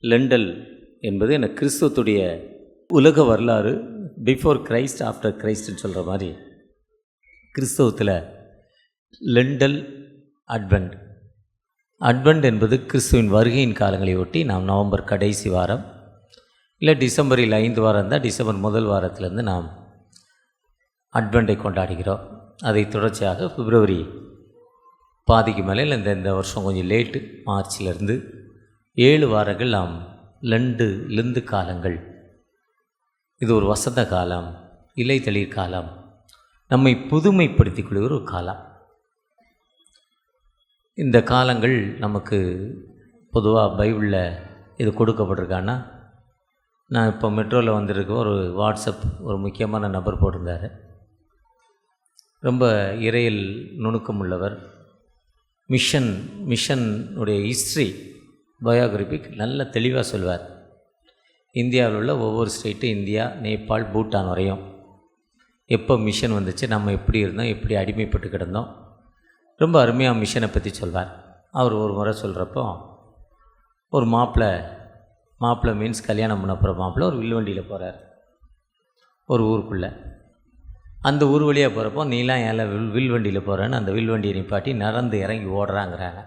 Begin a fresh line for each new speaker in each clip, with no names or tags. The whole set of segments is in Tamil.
லெண்டல் என்பது எனக்கு கிறிஸ்துவத்துடைய உலக வரலாறு, பிஃபோர் கிரைஸ்ட் ஆஃப்டர் கிரைஸ்ட்னு சொல்கிற மாதிரி கிறிஸ்தவத்தில் லெண்டல் அட்வென்ட். அட்வென்ட் என்பது கிறிஸ்துவின் வருகையின் காலங்களை ஒட்டி நாம் நவம்பர் கடைசி வாரம் இல்லை டிசம்பரில் 5 வாரம் இருந்தால் டிசம்பர் முதல் வாரத்திலேருந்து நாம் அட்வென்ட்டை கொண்டாடுகிறோம். அதை தொடர்ச்சியாக பிப்ரவரி பாதிக்கு மேலே இல்லை இந்த வருஷம் கொஞ்சம் லேட்டு, மார்ச்லேருந்து 7 வாரங்கள் நாம் லெந்து காலங்கள். இது ஒரு வசந்த காலம், இலை தளிர் காலம், நம்மை புதுமைப்படுத்திக் கொள்கிற ஒரு காலம். இந்த காலங்கள் நமக்கு பொதுவாக பைபிளில் இது கொடுக்கப்பட்டிருக்கான்னா, நான் இப்போ மெட்ரோவில் வந்திருக்க ஒரு வாட்ஸ்அப் ஒரு முக்கியமான நபர் போட்டிருந்தார். ரொம்ப இறையில் நுணுக்கம் உள்ளவர். மிஷனுடைய ஹிஸ்ட்ரி பயோகிராஃபி நல்ல தெளிவாக சொல்வார். இந்தியாவில் உள்ள ஒவ்வொரு ஸ்டேட்டு, இந்தியா, நேபாள், பூட்டான் வரையும் எப்போ மிஷன் வந்துச்சு, நம்ம எப்படி இருந்தோம், எப்படி அடிமைப்பட்டு கிடந்தோம், ரொம்ப அருமையாக மிஷனை பற்றி சொல்வார். அவர் ஒரு முறை சொல்கிறப்போ ஒரு மாப்பிள்ளை மீன்ஸ் கல்யாணம் பண்ண போகிற மாப்பிள்ளை ஒரு வில்வண்டியில் போகிறார் ஒரு ஊருக்குள்ளே. அந்த ஊர் வழியாக போகிறப்போ நீலாம் ஏன் வில்வண்டியில் போகிறேன்னு அந்த வில்வண்டியை நிப்பாட்டி நடந்து இறங்கி ஓடுறாங்கிறாங்க.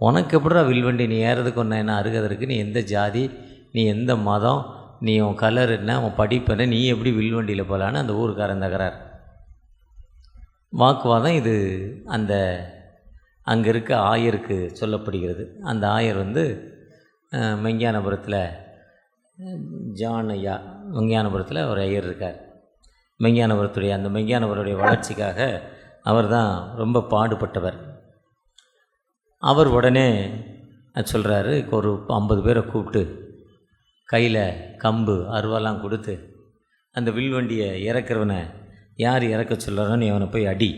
உனக்கு எப்படா வில்வண்டி, நீ ஏறதுக்கு ஒன்று என்ன அருகதற்கு, நீ எந்த ஜாதி, நீ எந்த மதம், நீ உன் கலர் என்ன, உன் படிப்பு என்ன, நீ எப்படி வில்வண்டியில் போகலான்னு அந்த ஊருக்காரன் தகராறு வாக்குவாதம். இது அந்த அங்கே இருக்க ஆயருக்கு சொல்லப்படுகிறது. அந்த ஆயர் மெஞ்ஞானபுரத்தில் ஜான் ஐயா, மெஞ்ஞானபுரத்தில் ஒரு ஐயர் இருக்கார். மெஞ்ஞானபுரத்துடைய வளர்ச்சிக்காக அவர் தான் ரொம்ப பாடுபட்டவர். அவர் உடனே சொல்கிறாரு, ஒரு 50 பேரை கூப்பிட்டு கையில் கம்பு அருவாலாம் கொடுத்து அந்த வில்வண்டியை இறக்குறவனை யார் இறக்க சொல்கிறானோ நீ அவனை போய் அடி,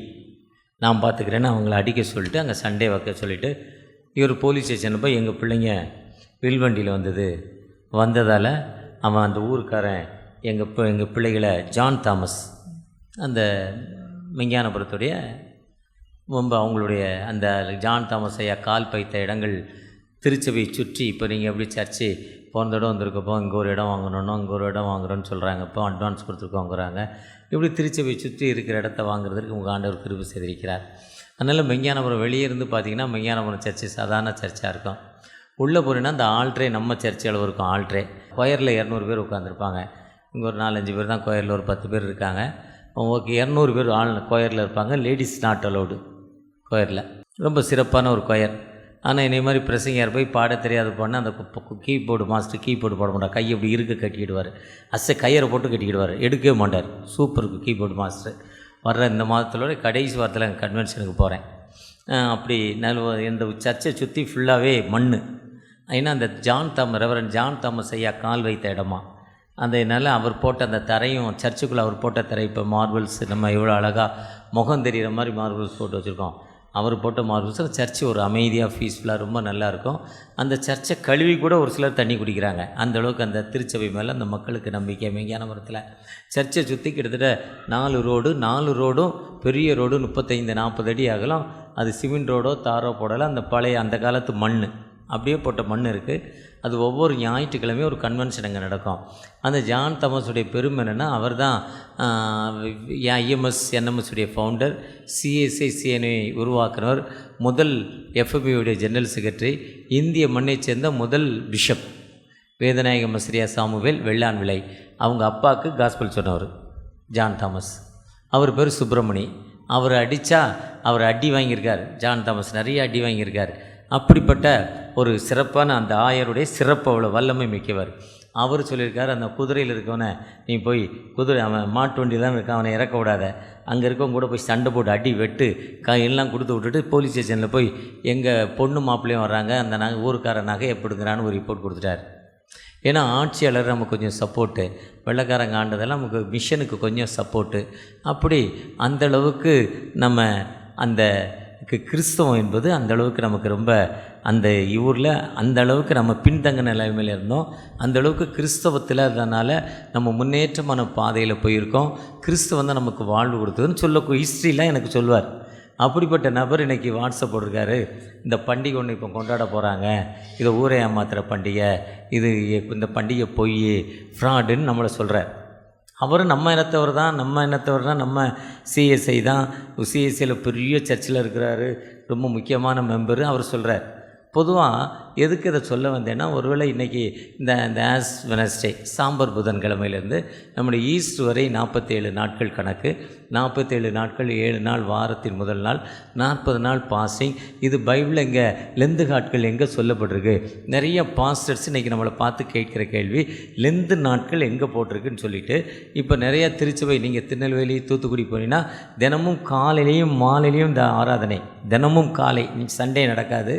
நான் பார்த்துக்கிறேன்னு அவங்கள அடிக்க சொல்லிட்டு அங்கே சண்டே வைக்க சொல்லிவிட்டு இவர் போலீஸ் ஸ்டேஷனில் போய் எங்கள் பிள்ளைங்க வில்வண்டியில் வந்ததால் அவன் அந்த ஊருக்காரன் எங்கள் பிள்ளைகளை ஜான் தாமஸ், அந்த மெஞ்ஞானபுரத்துடைய ரொம்ப அவங்களுடைய அந்த ஜான் தாமஸ் ஐயா கால் பைத்த இடங்கள் திருச்சபையை சுற்றி, இப்போ நீங்கள் எப்படி சர்ச்சு போன இடம் வந்திருக்கப்போ இங்கே ஒரு இடம் வாங்கணும், இங்கே ஒரு இடம் வாங்குறோன்னு சொல்கிறாங்க, இப்போ அட்வான்ஸ் கொடுத்துருக்கோங்கிறாங்க. இப்படி திருச்சபையை சுற்றி இருக்கிற இடத்த வாங்குறதுக்கு உங்கள் ஆண்டவர் கிருபை செய்திருக்கிறார். அதனால் மெஞ்ஞானபுரம் வெளியே இருந்து பார்த்திங்கன்னா மெஞ்ஞானபுரம் சர்ச்சு சாதாரண சர்ச்சாக இருக்கும். உள்ளே போனீங்கன்னா அந்த ஆல்ட்ரே நம்ம சர்ச் அளவு இருக்கும். ஆல்ட்ரே கொயரில் 200 பேர் உட்காந்துருப்பாங்க. இங்கே ஒரு 4-5 பேர் தான் கொயரில், ஒரு 10 பேர் இருக்காங்க. ஓகே, 200 பேர் கொயரில் இருப்பாங்க. லேடிஸ் நாட் அலோடு கொயரில். ரொம்ப சிறப்பான ஒரு கொயர். ஆனால் என்னை மாதிரி பிரசங்கர் போய் பாட தெரியாது போனால் அந்த கீபோர்டு மாஸ்டர் கீபோர்டு போட மாட்டார், கையை இப்படி இருக்க கட்டிக்கிடுவார், கயிறை போட்டு கட்டிக்கிடுவார், எடுக்கவே மாட்டார். சூப்பருக்கு கீபோர்டு மாஸ்டர். வர்ற இந்த மாதத்தோட கடைசி வாரத்தில் கன்வென்ஷனுக்கு போகிறேன். அப்படி இந்த சர்ச்சை சுற்றி ஃபுல்லாகவே மண். ஏன்னா அந்த ரெவரண்ட் ஜான் தாமஸ் ஐயா கால் வைத்த இடமா, அதனால் அவர் போட்ட அந்த தரையும் சர்ச்சுக்குள்ளே அவர் போட்ட தரை, இப்போ மார்பிள்ஸ் நம்ம எவ்வளோ அழகாக முகம் தெரிகிற மாதிரி மார்பிள்ஸ் போட்டு வச்சுருக்கோம். அவர் போட்ட மார்பிள்ஸ் சர்ச்சு ஒரு அமைதியாக பீஸ்ஃபுல்லாக ரொம்ப நல்லாயிருக்கும். அந்த சர்ச்சை கழுவி கூட ஒரு சிலர் தண்ணி குடிக்கிறாங்க. அந்தளவுக்கு அந்த திருச்சபை மேலே அந்த மக்களுக்கு நம்பிக்கை. மெஞ்ஞானபுரத்தில் சர்ச்சை சுற்றி கிட்டத்தட்ட 4 ரோடும் பெரிய ரோடு 35-40 அடி அகலம். அது சிமெண்ட் ரோடோ தாரோ போடலை, அந்த பழைய அந்த காலத்து மண் அப்படியே போட்ட மண் இருக்குது. அது ஒவ்வொரு ஞாயிற்றுக்கிழமையும் ஒரு கன்வென்ஷன் அங்கே நடக்கும். அந்த ஜான் தாமஸுடைய பெருமை என்னென்னா, அவர் தான் IMS-NMS ஃபவுண்டர், CSI-CNA உருவாக்குனவர், முதல் FMUடைய ஜெனரல் செக்ரட்டரி, இந்திய மண்ணைச் சேர்ந்த முதல் பிஷப் வேதநாயக மஸ்ரியா சாமுவேல் வெள்ளான் விலை. அவங்க அப்பாவுக்கு காஸ்பல் சொன்னவர் ஜான் தாமஸ். அவர் பேர் சுப்பிரமணி. அவர் அடி வாங்கியிருக்கார். ஜான் தாமஸ் நிறைய அடி வாங்கியிருக்கார். அப்படிப்பட்ட ஒரு சிறப்பான அந்த ஆயருடைய சிறப்பு அவ்வளோ வல்லமை மிக்கவர். அவர் சொல்லியிருக்கார், அந்த குதிரையில் இருக்கவனை நீ போய் அவன் மாட்டு வண்டியில் தான் இருக்கான், அவனை இறக்க விடாத, அங்கே இருக்கவங்க கூட போய் சண்டை போட்டு அடி வெட்டு எல்லாம் கொடுத்து விட்டுட்டு போலீஸ் ஸ்டேஷனில் போய் எங்கள் பொண்ணு மாப்பிள்ளையும் வர்றாங்க, அந்த ஊருக்கார நகை எப்படிங்கிறான்னு ஒரு ரிப்போர்ட் கொடுத்துட்டார். ஏன்னா ஆட்சியாளர் நமக்கு கொஞ்சம் சப்போர்ட்டு, வெள்ளைக்காரங்க ஆண்டதெல்லாம் நமக்கு மிஷனுக்கு கொஞ்சம் சப்போர்ட்டு. அப்படி அந்தளவுக்கு நம்ம அந்த கிறிஸ்தவம் என்பது அந்தளவுக்கு நமக்கு ரொம்ப அந்த ஊரில் அந்தளவுக்கு நம்ம பின்தங்க நிலைமையில் இருந்தோம். அந்தளவுக்கு கிறிஸ்தவத்தில் அதனால் நம்ம முன்னேற்றமான பாதையில் போயிருக்கோம். கிறிஸ்தவம் தான் நமக்கு வாழ்வு கொடுத்ததுன்னு ஹிஸ்ட்ரிலாம் எனக்கு சொல்லுவார். அப்படிப்பட்ட நபர் இன்றைக்கி வாட்ஸ்அப் போட்டிருக்காரு, இந்த பண்டிகை ஒன்று இப்போ கொண்டாட போகிறாங்க, இதை ஊரை ஏமாத்துகிற பண்டிகை, இது இந்த பண்டிகை பொய், ஃப்ராடுன்னு நம்மளை சொல்கிறார். அவரும் நம்ம இனத்தவர் தான், நம்ம சிஎஸ்ஐ தான், சிஎஸ்ஐயில் பெரிய சர்ச்சில் இருக்கிறாரு, ரொம்ப முக்கியமான மெம்பரு. அவர் சொல்கிறார். பொதுவாக எதுக்கு இதை சொல்ல வந்தேன்னா, ஒருவேளை இன்றைக்கி இந்த ஆஸ் வெனஸ்டே சாம்பர் புதன்கிழமையிலேருந்து நம்முடைய ஈஸ்ட் வரை 47 நாட்கள் கணக்கு, 47 நாட்கள் 7 நாள் வாரத்தின் முதல் நாள், 40 நாள் பாஸ்டிங். இது பைபிளில் இங்கே லெந்து நாட்கள் எங்கே சொல்லப்பட்டிருக்கு? நிறைய பாஸ்டர்ஸ் இன்றைக்கி நம்மளை பார்த்து கேட்குற கேள்வி, லெந்து நாட்கள் எங்கே போட்டிருக்குன்னு சொல்லிட்டு. இப்போ நிறையா திருச்சபை, நீங்கள் திருநெல்வேலி தூத்துக்குடி போனீங்கன்னா தினமும் காலையிலையும் மாலையிலையும் இந்த ஆராதனை, தினமும் காலை, சண்டே நடக்காது,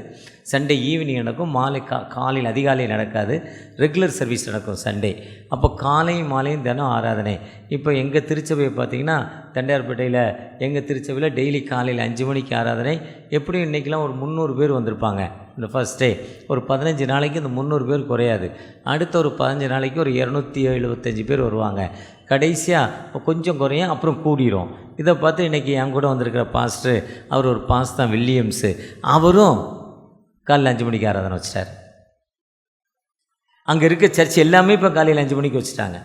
சண்டே ஈவினிங் நடக்கும், மாலை காலையில் அதிகாலையில் நடக்காது, ரெகுலர் சர்வீஸ் நடக்கும் சண்டே. அப்போ காலையும் மாலையும் தினம் ஆராதனை. இப்போ எங்கள் திருச்சபையை பார்த்திங்கன்னா தண்டையார்பேட்டையில் எங்கள் திருச்சபையில் டெய்லி காலையில் 5 மணிக்கு ஆராதனை. எப்படியும் இன்றைக்கெலாம் ஒரு 300 பேர் வந்திருப்பாங்க. இந்த ஃபஸ்ட் டே ஒரு 15 நாளைக்கு இந்த 300 பேர் குறையாது. அடுத்த ஒரு 15 நாளைக்கு ஒரு 275 பேர் வருவாங்க. கடைசியாக கொஞ்சம் குறையும், அப்புறம் கூடிரும். இதை பார்த்து இன்றைக்கி என் கூட வந்திருக்கிற பாஸ்டர், அவர் ஒரு பாஸ்டர் தான், வில்லியம்ஸு, அவரும் காலையில் 5 மணிக்கு ஆராதனை வச்சிட்டார். அங்கே இருக்க சர்ச் எல்லாமே இப்போ காலையில் 5 மணிக்கு வச்சுட்டாங்க.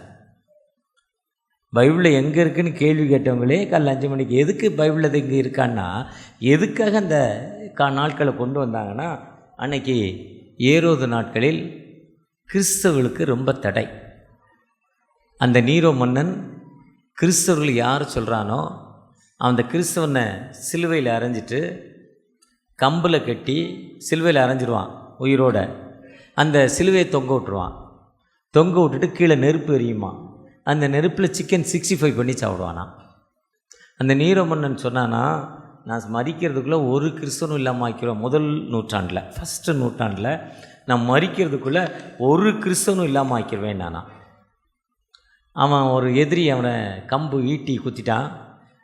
பைபிளில் எங்கே இருக்குதுன்னு கேள்வி கேட்டவங்களே காலையில் 5 மணிக்கு. எதுக்கு பைபிளில் அது இங்கே இருக்கான்னா, எதுக்காக அந்த நாட்களை கொண்டு வந்தாங்கன்னா, அன்னைக்கு ஏரோது நாட்களில் கிறிஸ்தவர்களுக்கு ரொம்ப தடை. அந்த நீரோ மன்னன் கிறிஸ்தவர்கள் யார் சொல்கிறானோ அந்த கிறிஸ்தவனை சிலுவையில் அரைஞ்சிட்டு கம்பில் கட்டி சிலுவையில் அரைஞ்சிடுவான் உயிரோட. அந்த சிலுவையை தொங்க விட்டுருவான். தொங்க விட்டுட்டு கீழே நெருப்பு எரியுமா, அந்த நெருப்பில் சிக்கன் 65 பண்ணி சாப்பிடுவானா. அந்த நீரோ மன்னன் சொன்னானா, நான் மறிக்கிறதுக்குள்ளே ஒரு கிறிஸ்தவனும் இல்லாமல் ஆக்கிறோம். முதல் நூற்றாண்டில், ஃபஸ்ட்டு நூற்றாண்டில் நான் மறிக்கிறதுக்குள்ளே ஒரு கிறிஸ்தவனும் இல்லாமல் ஆக்கிடுவேன் நானா. அவன் ஒரு எதிரி அவனை கம்பு ஈட்டி குத்திட்டான்,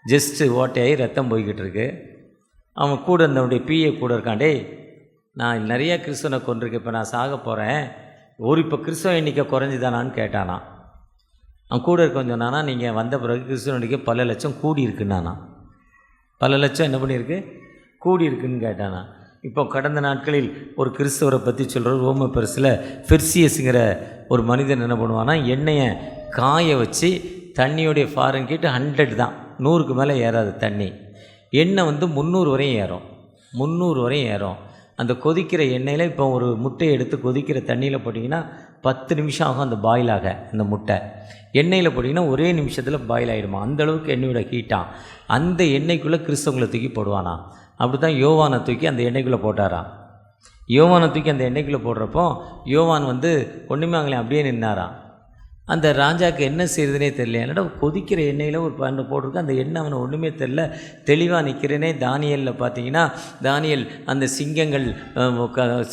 ஜஸ்ட்டு ஓட்டையாகி ரத்தம் போய்கிட்டு இருக்கு. அவன் கூட இருந்தவனுடைய பிஏ கூட இருக்கான், டேய் நான் நிறையா கிறிஸ்தவனை கொண்டிருக்கேன், இப்போ நான் சாக போகிறேன், இப்போ கிறிஸ்தவ எண்ணிக்கை குறைஞ்சிதானான்னு கேட்டானா. அவன் கூட இருக்க சொன்னானா, நீங்கள் வந்த பிறகு கிறிஸ்தவ எண்ணிக்கை பல லட்சம் கூடி இருக்குன்னானா. பல லட்சம் என்ன பண்ணியிருக்கு, கூடி இருக்குன்னு கேட்டானா. இப்போ கடந்த நாட்களில் ஒரு கிறிஸ்தவரை பற்றி சொல்கிற ரோம பெருசில் பெர்சியஸுங்கிற ஒரு மனிதன் என்ன பண்ணுவான்னா, எண்ணெயை காய வச்சு தண்ணியோடைய ஃபாரன்ஹீட் 100 தான், 100க்கு மேலே ஏறாது தண்ணி. எண்ணெய் 300 வரையும் ஏறும், 300 வரையும் ஏறும். அந்த கொதிக்கிற எண்ணெயில் இப்போ ஒரு முட்டையை எடுத்து கொதிக்கிற தண்ணியில் போட்டிங்கன்னா 10 நிமிஷம் ஆகும் அந்த பாயில் ஆக. அந்த முட்டை எண்ணெயில் போட்டிங்கன்னா ஒரே நிமிஷத்தில் பாயில் ஆகிடுமா, அந்தளவுக்கு எண்ணெயோட ஹீட்டாக. அந்த எண்ணெய்க்குள்ளே கிறிஸ்தவங்களை தூக்கி போடுவானா. அப்படி தான் யோவானை தூக்கி அந்த எண்ணெய்க்குள்ளே போட்டாராம். யோவானை தூக்கி அந்த எண்ணெய்க்குள்ளே போடுறப்போ யோவான் ஒன்றுமே அவங்களே அப்படியே நின்னாராம். அந்த ராஜாவுக்கு என்ன செய்யுதுனே தெரியல. என்னடா கொதிக்கிற எண்ணெயில் ஒரு 12 போட்டிருக்கு, அந்த எண்ணெய் அவனை ஒன்றுமே தெரில, தெளிவாக நிற்கிறேனே. தானியலில் பார்த்தீங்கன்னா, தானியல் அந்த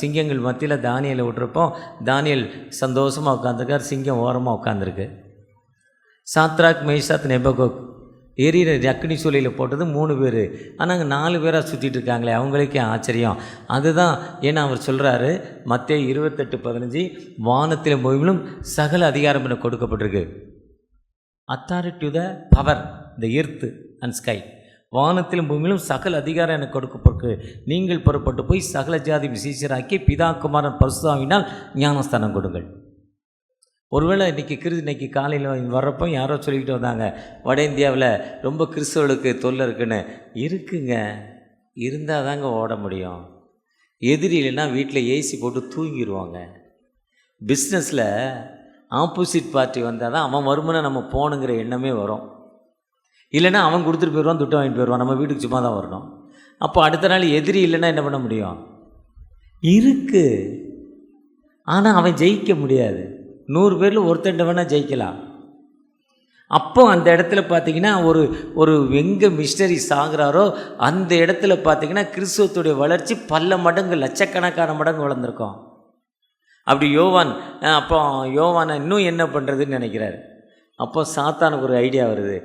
சிங்கங்கள் மத்தியில் தானியலை விட்டுறப்போ தானியல் சந்தோஷமாக உட்காந்துருக்கார், சிங்கம் ஓரமாக உட்காந்துருக்கு. சாத்ராக் மேஷாக் நேபுகத் எரியிற அக்னி சூளையில் போட்டது 3 பேர், ஆனால் அங்கே 4 பேராக சுற்றிட்டு இருக்காங்களே, அவங்களுக்கே ஆச்சரியம். அதுதான் ஏன்னா அவர் சொல்கிறாரு மத்தேயு 28:15, வானத்திலும் பூமியிலும் சகல அதிகாரம் எனக்கு கொடுக்கப்பட்டிருக்கு. Authority to the power the earth and sky. வானத்திலும் பூமியிலும் சகல அதிகாரம் எனக்கு கொடுக்கப்பட்டிருக்கு. நீங்கள் புறப்பட்டு போய் சகல ஜாதி விசேஷராக்கி பிதா குமாரன் பரிசுத்தாவினால் ஞானஸ்தானம் கொடுங்கள். ஒருவேளை இன்றைக்கி காலையில் வர்றப்போ யாரோ சொல்லிக்கிட்டு வந்தாங்க, வட இந்தியாவில் ரொம்ப கிறிஸ்தவர்களுக்கு தொல்லை இருக்குன்னு. இருக்குங்க, இருந்தால் தாங்க ஓட முடியும். எதிரி இல்லைன்னா வீட்டில் ஏசி போட்டு தூங்கிடுவாங்க. பிஸ்னஸில் ஆப்போசிட் பார்ட்டி வந்தால் தான் அவன் வருமானம் நம்ம போகணுங்கிற எண்ணமே வரும். இல்லைன்னா அவன் கொடுத்துட்டு போயிடுவான், துட்டை வாங்கிட்டு போயிடுவான், நம்ம வீட்டுக்கு சும்மா தான் வரணும். அப்போ அடுத்த நாள் எதிரி இல்லைன்னா என்ன பண்ண முடியும்? இருக்குது, ஆனால் அவன் ஜெயிக்க முடியாது. 100 பேரில் ஒருத்தண்ட வேணால் ஜெயிக்கலாம். அப்போ அந்த இடத்துல பார்த்திங்கன்னா ஒரு எங்கே மிஷினரி சாகுறாரோ அந்த இடத்துல பார்த்திங்கன்னா கிறிஸ்துவத்துடைய வளர்ச்சி பல மடங்கு, லட்சக்கணக்கான மடங்கு வளர்ந்துருக்கோம். அப்படி யோவானை இன்னும் என்ன பண்ணுறதுன்னு நினைக்கிறாரு. அப்போ சாத்தானுக்கு ஒரு ஐடியா வருது.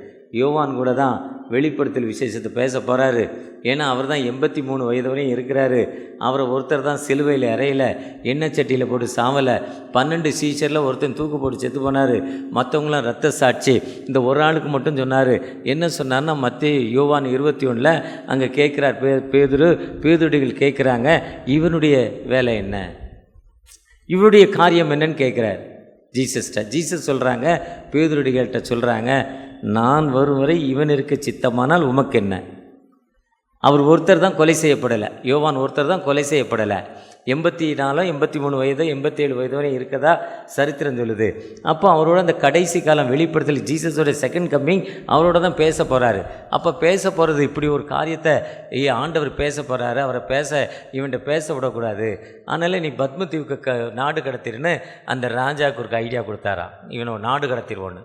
யோவான் கூட தான் வெளிப்படுத்தல் விசேஷத்தை பேச போகிறாரு. ஏன்னா அவர் தான் 83 வயது வரையும் இருக்கிறாரு. அவரை ஒருத்தர் தான் சிலுவையில் அறையில் எண்ணெய் சட்டியில் போட்டு சாவலை. 12 சீஷரில் ஒருத்தன் தூக்கு போட்டு செத்து போனார். மற்றவங்களாம் ரத்த சாட்சி. இந்த ஒரு ஆளுக்கு மட்டும் சொன்னார். என்ன சொன்னார்னா, மத்திய யோவான் 21 அங்கே கேட்குறார். பேதுருடிகள் கேட்குறாங்க, இவனுடைய வேலை என்ன, இவருடைய காரியம் என்னன்னு கேட்குறார் ஜீசஸ் சொல்கிறாங்க, பேதுருடிகள்கிட்ட சொல்கிறாங்க, நான் வரும் வரை இவன் இருக்க சித்தமானால் உமக்கு என்ன. அவர் ஒருத்தர் தான் கொலை செய்யப்படலை. யோவான் ஒருத்தர் தான் கொலை செய்யப்படலை. 84 83 வயது 87 வயது வரை இருக்கதா சரித்திரம் சொல்லுது. அப்போ அவரோட அந்த கடைசி காலம் வெளிப்படுத்தல் ஜீசஸோட செகண்ட் கம்மிங் அவரோட தான் பேச போகிறாரு. அப்போ பேச போகிறது இப்படி ஒரு காரியத்தை ஆண்டவர் பேச போகிறாரு. அவரை இவன்கிட்ட பேச விடக்கூடாது. அதனால் நீ பத்மதீவுக்கு நாடு கடத்திருன்னு அந்த ராஜாவுக்கு ஒரு ஐடியா கொடுத்தாராம். இவனை நாடு கடத்திடுவோன்னு.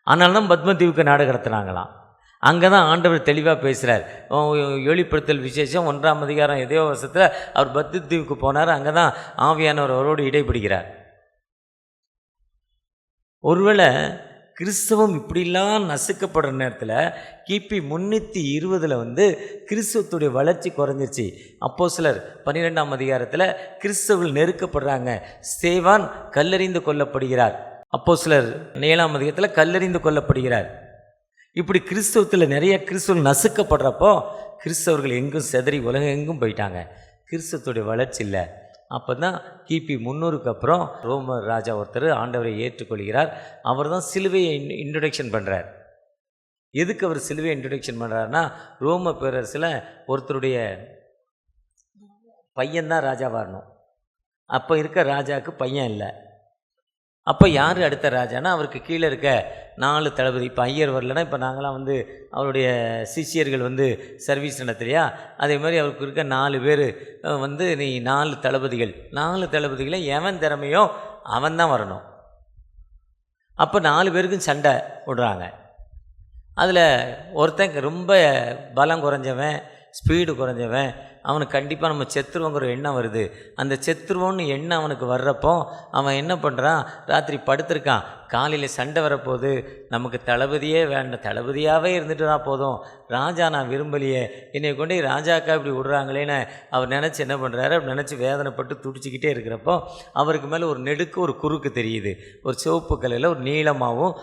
அதனால தான் பத்மதீவுக்கு நாடு கடத்துனாங்களாம். அங்கே தான் ஆண்டவர் தெளிவாக பேசுகிறார். வெளிப்படுத்தல் விசேஷம் 1ஆம் அதிகாரம் எதையோ வருஷத்தில் அவர் பத்மதீவுக்கு போனார். அங்கே தான் ஆவியானவர் அவரோடு இடைபிடிக்கிறார். ஒருவேளை கிறிஸ்தவம் இப்படிலாம் நசுக்கப்படுற நேரத்தில் கிபி 320 கிறிஸ்தவத்துடைய வளர்ச்சி குறைஞ்சிருச்சு. அப்போஸ்தலர் 12ஆம் அதிகாரத்தில் கிறிஸ்தவர்கள் நெருக்கப்படுறாங்க. ஸ்தேவான் கல்லெறிந்து கொல்லப்படுகிறார். அப்போஸ்தலர் 7ஆம் அதிகாரத்தில் கல்லெறிந்து கொல்லப்படுகிறார். இப்படி கிறிஸ்தவத்தில் நிறைய கிறிஸ்தவர்கள் நசுக்கப்படுறப்போ கிறிஸ்தவர்கள் எங்கும் செதறி உலகம் எங்கும் போயிட்டாங்க. கிறிஸ்தவத்துடைய வளர்ச்சி இல்லை. அப்போ தான் கிபி 300க்கு அப்புறம் ரோம ராஜா ஒருத்தர் ஆண்டவரை ஏற்றுக்கொள்கிறார். அவர் தான் சிலுவையை இன்ட்ரொடக்ஷன் பண்ணுறார். எதுக்கு அவர் சிலுவையை இன்ட்ரொடக்ஷன் பண்ணுறாருன்னா, ரோம பேரரசில் ஒருத்தருடைய பையன்தான் ராஜா வரணும். அப்போ இருக்க ராஜாவுக்கு பையன் இல்லை. அப்போ யார் அடுத்த ராஜானா, அவருக்கு கீழே இருக்க 4 தளபதி. இப்போ ஐயர் வரலன்னா, இப்போ நாங்களாம் அவருடைய சிஷியர்கள் சர்வீஸ் நடத்துலையா, அதே மாதிரி அவருக்கு இருக்க 4 பேர் நீ 4 தளபதிகள். 4 தளபதிகளை எவன் திறமையோ அவன் தான் வரணும். அப்போ 4 பேருக்கும் சண்டை விடுறாங்க. அதில் ஒருத்தன் ரொம்ப பலம் குறைஞ்சவன், ஸ்பீடு குறைஞ்சவன், அவனுக்கு கண்டிப்பாக நம்ம செத்துருவோங்கிற எண்ணம் வருது. அந்த செத்துருவோன்னு எண்ணம் அவனுக்கு வர்றப்போ அவன் என்ன பண்ணுறான், ராத்திரி படுத்திருக்கான். காலையில் சண்டை வரப்போகுது, நமக்கு தளபதியே வேண்டாம், தளபதியாகவே இருந்துட்டு தான் போதும், ராஜா நான் விரும்பலையே, என்னை கொண்டு ராஜாக்கா இப்படி விடுறாங்களேன்னு அவர் நினச்சி என்ன பண்ணுறாரு, அப்படி நினச்சி வேதனைப்பட்டு துடிச்சிக்கிட்டே இருக்கிறப்போ அவருக்கு மேலே ஒரு நெடுக்கு ஒரு குறுக்கு தெரியுது. ஒரு சிவப்பு கலரில் ஒரு நீளமாகவும்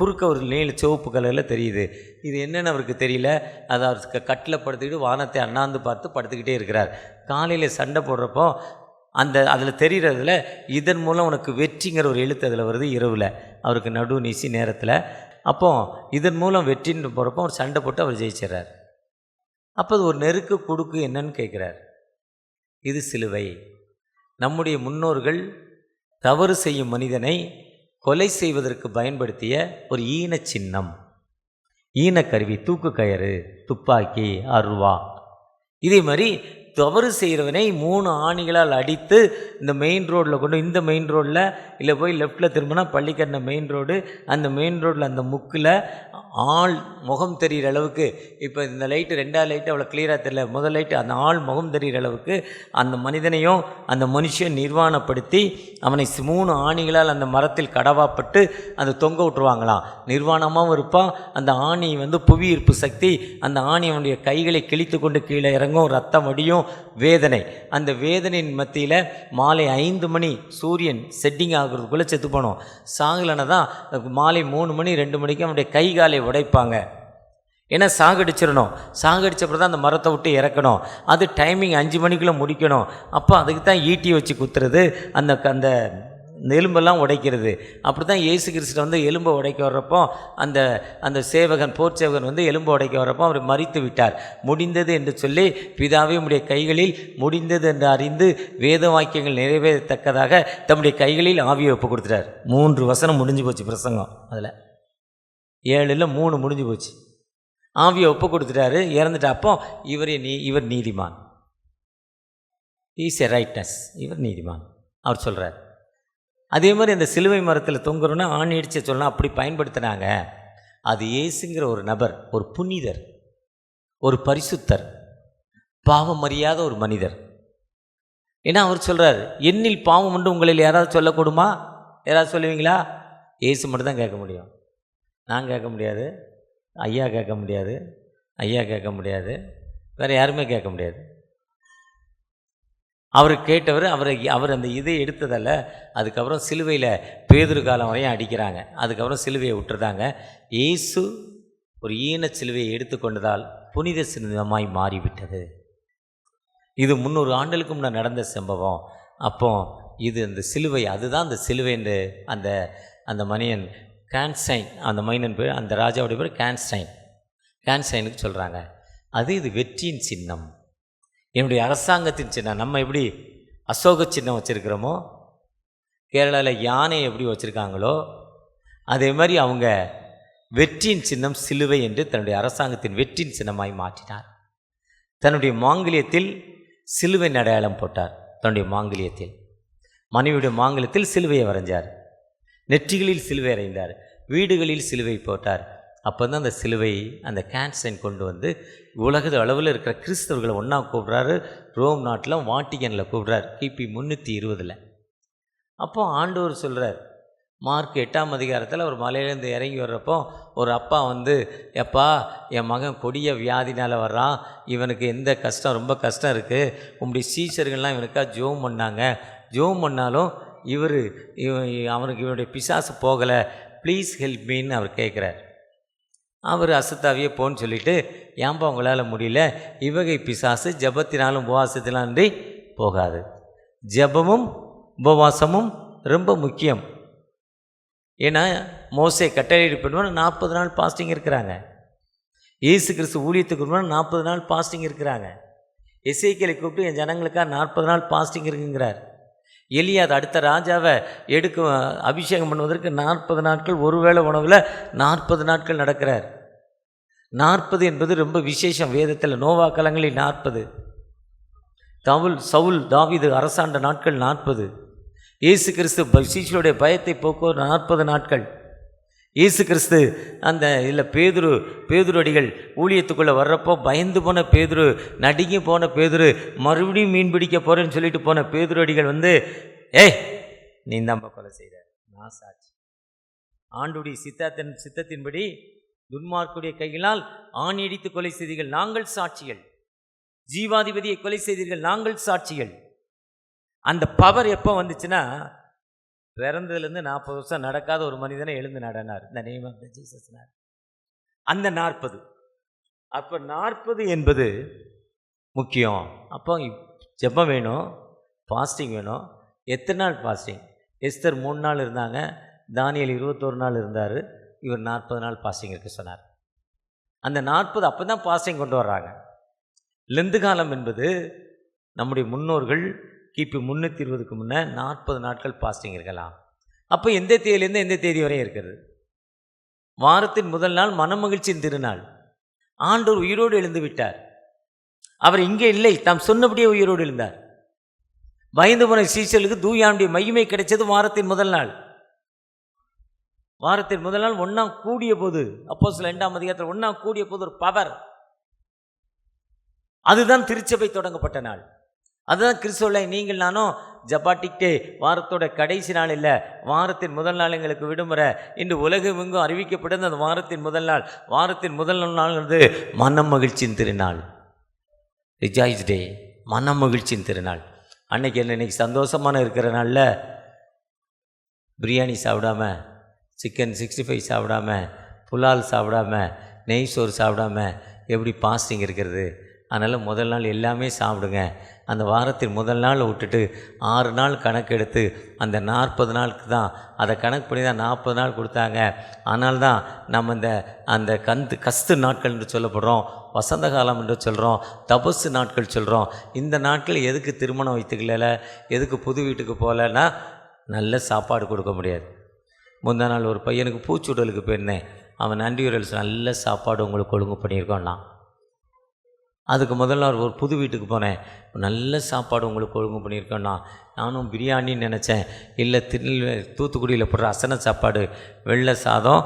குறுக்க ஒரு சிவப்பு கலரில் தெரியுது. இது என்னென்னு அவருக்கு தெரியல. அதை அவர் கட்டில் படுத்துக்கிட்டு வானத்தை அண்ணாந்து பார்த்து படுத்துக்கிட்டே இருக்கிறார். காலையில் சண்டை போடுறப்போ அதில் தெரிகிறதுல இதன் மூலம் உனக்கு வெற்றிங்கிற ஒரு எழுத்து அதில் வருது. இரவில் அவருக்கு நடு நீசி நேரத்தில். அப்போது இதன் மூலம் வெற்றின்னு போகிறப்போ அவர் சண்டை போட்டு அவர் ஜெயிச்சிடறார். அப்போ அது ஒரு நெருக்கு குடுக்கு என்னன்னு கேட்குறார். இது சிலுவை. நம்முடைய முன்னோர்கள் தவறு செய்யும் மனிதனை கொலை செய்வதற்கு பயன்படுத்திய ஒரு ஈன சின்னம், ஈனக்கருவி, தூக்கு கயிறு, துப்பாக்கி, அருவா. இதே மாதிரி தவறு செய்கிறவனை 3 ஆணிகளால் அடித்து இந்த மெயின் ரோட்டில் கொண்டு, இந்த மெயின் ரோட்டில் இல்லை போய் லெஃப்டில் திரும்பினா பள்ளிக்கட்டின மெயின் ரோடு, அந்த மெயின் ரோட்டில் அந்த முக்கில் ஆள் முகம் தெரிகிற அளவுக்கு, இப்போ இந்த லைட்டு 2ஆவது லைட்டு அவ்வளோ கிளியராக தெரியல, முதல் லைட்டு அந்த ஆள் முகம் தெரிகிற அளவுக்கு அந்த மனிதனையும் அந்த மனுஷன் நிர்வாணப்படுத்தி அவனை 3 ஆணிகளால் அந்த மரத்தில் கடவாப்பட்டு அந்த தொங்க விட்டுருவாங்களாம். நிர்வாணமாகவும் இருப்பான். அந்த ஆணி புவி ஈர்ப்பு சக்தி, அந்த ஆணி அவனுடைய கைகளை கிழித்து கொண்டு கீழே இறங்கும், ரத்தம் வடியும், வேதனை. அந்த வேதனையின் மத்தியில் மாலை 5 மணி சூரியன் செட்டிங் ஆகுறதுக்குள்ளே செத்து போனோம். சாகலைன்னா தான் மாலை 3 மணி 2 மணிக்கு அவனுடைய கை காலை உடைப்பாங்க. ஏன்னா சாகடிச்சிடணும். சாகடிச்சப்பறம் தான் அந்த மரத்தை விட்டு இறக்கணும். அது டைமிங் 5 மணிக்குள்ளே முடிக்கணும். அப்போ அதுக்கு தான் ஈட்டி வச்சு குத்துறது, அந்த எலும்பெல்லாம் உடைக்கிறது. அப்படி தான் இயேசு கிறிஸ்து எலும்பை உடைக்க வர்றப்போ அந்த சேவகன், போர் சேவகன் எலும்பை உடைக்க வர்றப்போ அவர் மரித்து விட்டார். முடிந்தது என்று சொல்லி பிதாவே உம்முடைய கைகளில் முடிந்தது என்று அறிந்து வேத வாக்கியங்கள் நிறைவேறத்தக்கதாக தம்முடைய கைகளில் ஆவியை ஒப்பு கொடுத்துட்டார். 3 வசனம் முடிஞ்சு போச்சு பிரசங்கம். அதில் 7ல் 3 முடிஞ்சு போச்சு. ஆவியை ஒப்பு கொடுத்துட்டாரு, இறந்துட்டா. அப்போ இவர் நீதிமான், ஈஸ் எ ரைட்னஸ், இவர் நீதிமான் அவர் சொல்கிறார். அதே மாதிரி அந்த சிலுவை மரத்தில் தொங்குறோன்னா ஆணி அடிச்சு சொல்லலாம், அப்படி பயன்படுத்தினாங்க. அது இயேசுங்கிற ஒரு நபர், ஒரு புனிதர், ஒரு பரிசுத்தர், பாவம் அறியாத ஒரு மனிதர். ஏன்னா அவர் சொல்கிறார், என்னில் பாவம் உண்டு உங்களில் யாராவது சொல்லக்கூடுமா? யாராவது சொல்லுவீங்களா? இயேசு மட்டும் தான் கேட்க முடியும், நான் கேட்க முடியாது. ஐயா கேட்க முடியாது, ஐயா கேட்க முடியாது, வேறு யாருமே கேட்க முடியாது. அவர் கேட்டவர் அவர் அந்த இதை எடுத்ததில்ல. அதுக்கப்புறம் சிலுவையில் பேதுரு காலம் வரையும் அடிக்கிறாங்க. அதுக்கப்புறம் சிலுவையை விட்டுருந்தாங்க. இயேசு ஒரு ஈன சிலுவையை எடுத்துக்கொண்டதால் புனித சின்னமாய் மாறிவிட்டது. இது 300 ஆண்டுகளுக்கு முன்னே நடந்த சம்பவம். அப்போ இது அந்த சிலுவை, அதுதான் அந்த சிலுவை என்று அந்த அந்த மனிதன் கான்ஸ்டைன், அந்த மைனன் பேர், அந்த ராஜாவுடைய பேர் கான்ஸ்டைனுக்கு சொல்கிறாங்க. இது வெற்றியின் சின்னம், என்னுடைய அரசாங்கத்தின் சின்னம். நம்ம எப்படி அசோக சின்னம் வச்சுருக்கிறோமோ, கேரளாவில் யானை எப்படி வச்சுருக்காங்களோ, அதே மாதிரி அவங்க வெற்றியின் சின்னம் சிலுவை என்று தன்னுடைய அரசாங்கத்தின் வெற்றியின் சின்னமாய் மாற்றினார். தன்னுடைய மாங்கல்யத்தில் சிலுவை அடையாளம் போட்டார். தன்னுடைய மாங்கல்யத்தில், மனைவியுடைய மாங்கல்யத்தில் சிலுவையை வரைஞ்சார். நெற்றிகளில் சிலுவை அறைந்தார், வீடுகளில் சிலுவை போட்டார். அப்போ தான் அந்த சிலுவை அந்த கான்ஸ்டைன் கொண்டு வந்து உலக அளவில் இருக்கிற கிறிஸ்தவர்களை ஒன்றா கூப்பிட்றாரு. ரோம் நாட்டில் வாட்டிகனில் கூப்பிட்றாரு, கிபி 320. அப்போ ஆண்டவர் சொல்கிறார், மார்க் 8ஆம் அதிகாரத்தில் ஒரு மலையிலேருந்து இறங்கி வர்றப்போ ஒரு அப்பா வந்து, எப்பா என் மகன் கொடிய வியாதினால் வர்றான், இவனுக்கு எந்த கஷ்டம், ரொம்ப கஷ்டம் இருக்குது, உங்களுடைய சீஷர்கள்லாம் இவனுக்காக ஜோம் பண்ணாங்க, ஜோம் பண்ணாலும் அவனுக்கு இவனுடைய பிசாசு போகலை, ப்ளீஸ் ஹெல்ப் மீன்னு அவர் கேட்குறார். அவர் அசுத்தாவியே போன்னு சொல்லிவிட்டு, ஏன்பா உங்களால் முடியல, இவகை பிசாசு ஜபத்தினாலும் உபவாசத்தினான்றி போகாது. ஜபமும் உபவாசமும் ரொம்ப முக்கியம். ஏன்னா மோசே கட்டளையிட்டு பண்ணுவோம் 40 நாள் பாஸ்டிங் இருக்கிறாங்க. இயேசு கிறிஸ்து ஊழியத்துக்கு 40 நாள் பாஸ்டிங் இருக்கிறாங்க. எசேக்கியேலை கூப்பிட்டு என் ஜனங்களுக்காக 40 நாள் பாஸ்டிங் இருக்குங்கிறார். எலியா அடுத்த ராஜாவை அபிஷேகம் பண்ணுவதற்கு 40 நாட்கள் ஒருவேளை உணவில் 40 நாட்கள் நடக்கிறார். 40 என்பது ரொம்ப விசேஷம். வேதத்தில் நோவா காலங்களில் 40, சவுல் தாவீது அரசாண்ட நாட்கள் 40, இயேசு கிறிஸ்து சீஷருடைய பயத்தை போக்குவோர் 40 நாட்கள். இயேசு கிறிஸ்து அந்த இல்லை பேதுருவடிகள் ஊழியத்துக்குள்ளே வர்றப்போ பயந்து போன பேதுரு, நடுங்கி போன பேதுரு, மறுபடியும் மீன் பிடிக்க போகிறேன்னு சொல்லிட்டு போன பேதுருவடிகள் வந்து, நீ தான் கொலை செய்த, நான் சாட்சி. ஆண்டுடைய சித்தத்தின்படி துன்மார்க்குடைய கைகளால் ஆணியடித்து கொலை செய்தீர்கள், நாங்கள் சாட்சிகள். ஜீவாதிபதியை கொலை செய்தீர்கள், நாங்கள் சாட்சிகள். அந்த பவர் எப்போ வந்துச்சுன்னா, பிறந்ததுலேருந்து 40 வருஷம் நடக்காத ஒரு மனிதனை எழுந்து நடனார், இந்த நேம் ஆஃப் ஜீசஸ். அந்த 40, அப்போ 40 என்பது முக்கியம். அப்போ ஜெபம் வேணும், பாஸ்டிங் வேணும். எத்தனை நாள் பாஸ்டிங்? எஸ்தர் 3 நாள் இருந்தாங்க, தானியேல் 21 நாள் இருந்தார், இவர் 40 நாள் பாஸ்டிங் இருக்க சொன்னார். அந்த 40 அப்போ தான் பாஸ்டிங் கொண்டு வர்றாங்க. லெந்து காலம் என்பது நம்முடைய முன்னோர்கள் கிபி 320க்கு முன்னே 40 நாட்கள் பாஸ்டிங் இருக்கலாம். அப்போ எந்த தேதியிலேருந்து எந்த தேதி வரையும் இருக்கிறது? வாரத்தின் முதல் நாள் மனமகிழ்ச்சியின் திருநாள். ஆண்டவர் உயிரோடு எழுந்து விட்டார். அவர் இங்கே இல்லை, தாம் சொன்னபடியே உயிரோடு எழுந்தார். பயந்து போன சீசலுக்கு தூயானுடைய மகிமை கிடைச்சது வாரத்தின் முதல் நாள். வாரத்தின் முதல் நாள் ஒன்றா கூடிய போது, அப்போஸ்தலர் 2ஆம் அதிகாரத்தில் ஒன்றா கூடிய போது ஒரு பவர், அதுதான் திருச்சபை தொடங்கப்பட்ட நாள். அதுதான் கிறிஸ்துவை நீங்கள் நானும் ஜபாட்டிக்கிட்டே வாரத்தோட கடைசி நாள் இல்லை, வாரத்தின் முதல் நாள் எங்களுக்கு விடுமுறை. இன்று உலகம் எங்கும் அறிவிக்கப்படுது அந்த வாரத்தின் முதல் நாள். வாரத்தின் முதல் நாள் வந்து மனம் மகிழ்ச்சியின் திருநாள், ரிஜாய்ஸ் டே, மனம் மகிழ்ச்சியின் திருநாள். அன்னைக்கு என்ன, இன்னைக்கு சந்தோஷமான இருக்கிற நாளில் பிரியாணி சாப்பிடாம, சிக்கன் 65 சாப்பிடாம, புலால் சாப்பிடாம, நெய் சோறு சாப்பிடாம எப்படி பாஸ்டிங் இருக்கிறது? அதனால் முதல் நாள் எல்லாமே சாப்பிடுங்க. அந்த வாரத்தின் முதல் நாள் விட்டுட்டு 6 நாள் கணக்கெடுத்து அந்த 40 நாளுக்கு தான், அதை கணக்கு பண்ணி தான் 40 நாள் கொடுத்தாங்க. ஆனால் தான் நம்ம அந்த கஸ்து நாட்கள் என்று சொல்லப்படுறோம், வசந்த காலம் என்று சொல்கிறோம், தபசு நாட்கள் சொல்கிறோம். இந்த நாட்கள் எதுக்கு திருமணம் வைத்துக்கல, எதுக்கு புது வீட்டுக்கு போகலன்னா நல்ல சாப்பாடு கொடுக்க முடியாது. முந்தா நாள் ஒரு பையனுக்கு பூச்சுடலுக்கு போயிருந்தேன். அவன் நன்றியுரல் நல்ல சாப்பாடு உங்களுக்கு ஒழுங்கு பண்ணியிருக்கோன்னா. அதுக்கு முதல்ல ஒரு புது வீட்டுக்கு போனேன், நல்ல சாப்பாடு உங்களுக்கு ஒழுங்கு பண்ணியிருக்கோன்னா. நானும் பிரியாணின்னு நினச்சேன். இல்லை, தூத்துக்குடியில் போடுற அசன சாப்பாடு, வெள்ளை சாதம்,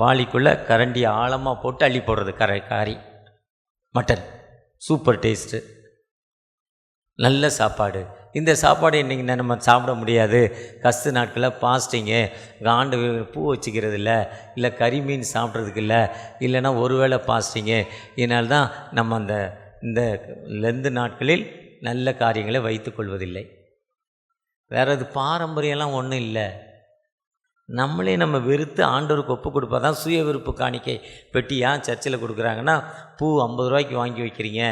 வாளிக்குள்ளே கரண்டியை ஆழமாக போட்டு அள்ளி போடுறது, கறி மட்டன், சூப்பர் டேஸ்ட்டு, நல்ல சாப்பாடு. இந்த சாப்பாடு இன்றைக்கி நம்ம சாப்பிட முடியாது, கஸ்து நாட்களில் பாஸ்டிங்கு, ஆண்டு பூ வச்சுக்கிறது இல்லை கறி மீன் சாப்பிட்றதுக்கு இல்லைன்னா ஒரு வேளை பாஸ்டிங்கு. இதனால தான் நம்ம இந்த லெந்து நாட்களில் நல்ல காரியங்களை வைத்து கொள்வதில்லை. வேறு அது பாரம்பரியம்லாம் ஒன்றும் இல்லை. நம்மளே நம்ம வெறுத்து ஆண்டவருக்கு ஒப்பு கொடுப்பா தான் சுய விருப்பு காணிக்கை பெட்டி. ஏன் சர்ச்சில் கொடுக்குறாங்கன்னா, பூ 50 ரூபாய்க்கு வாங்கி வைக்கிறீங்க,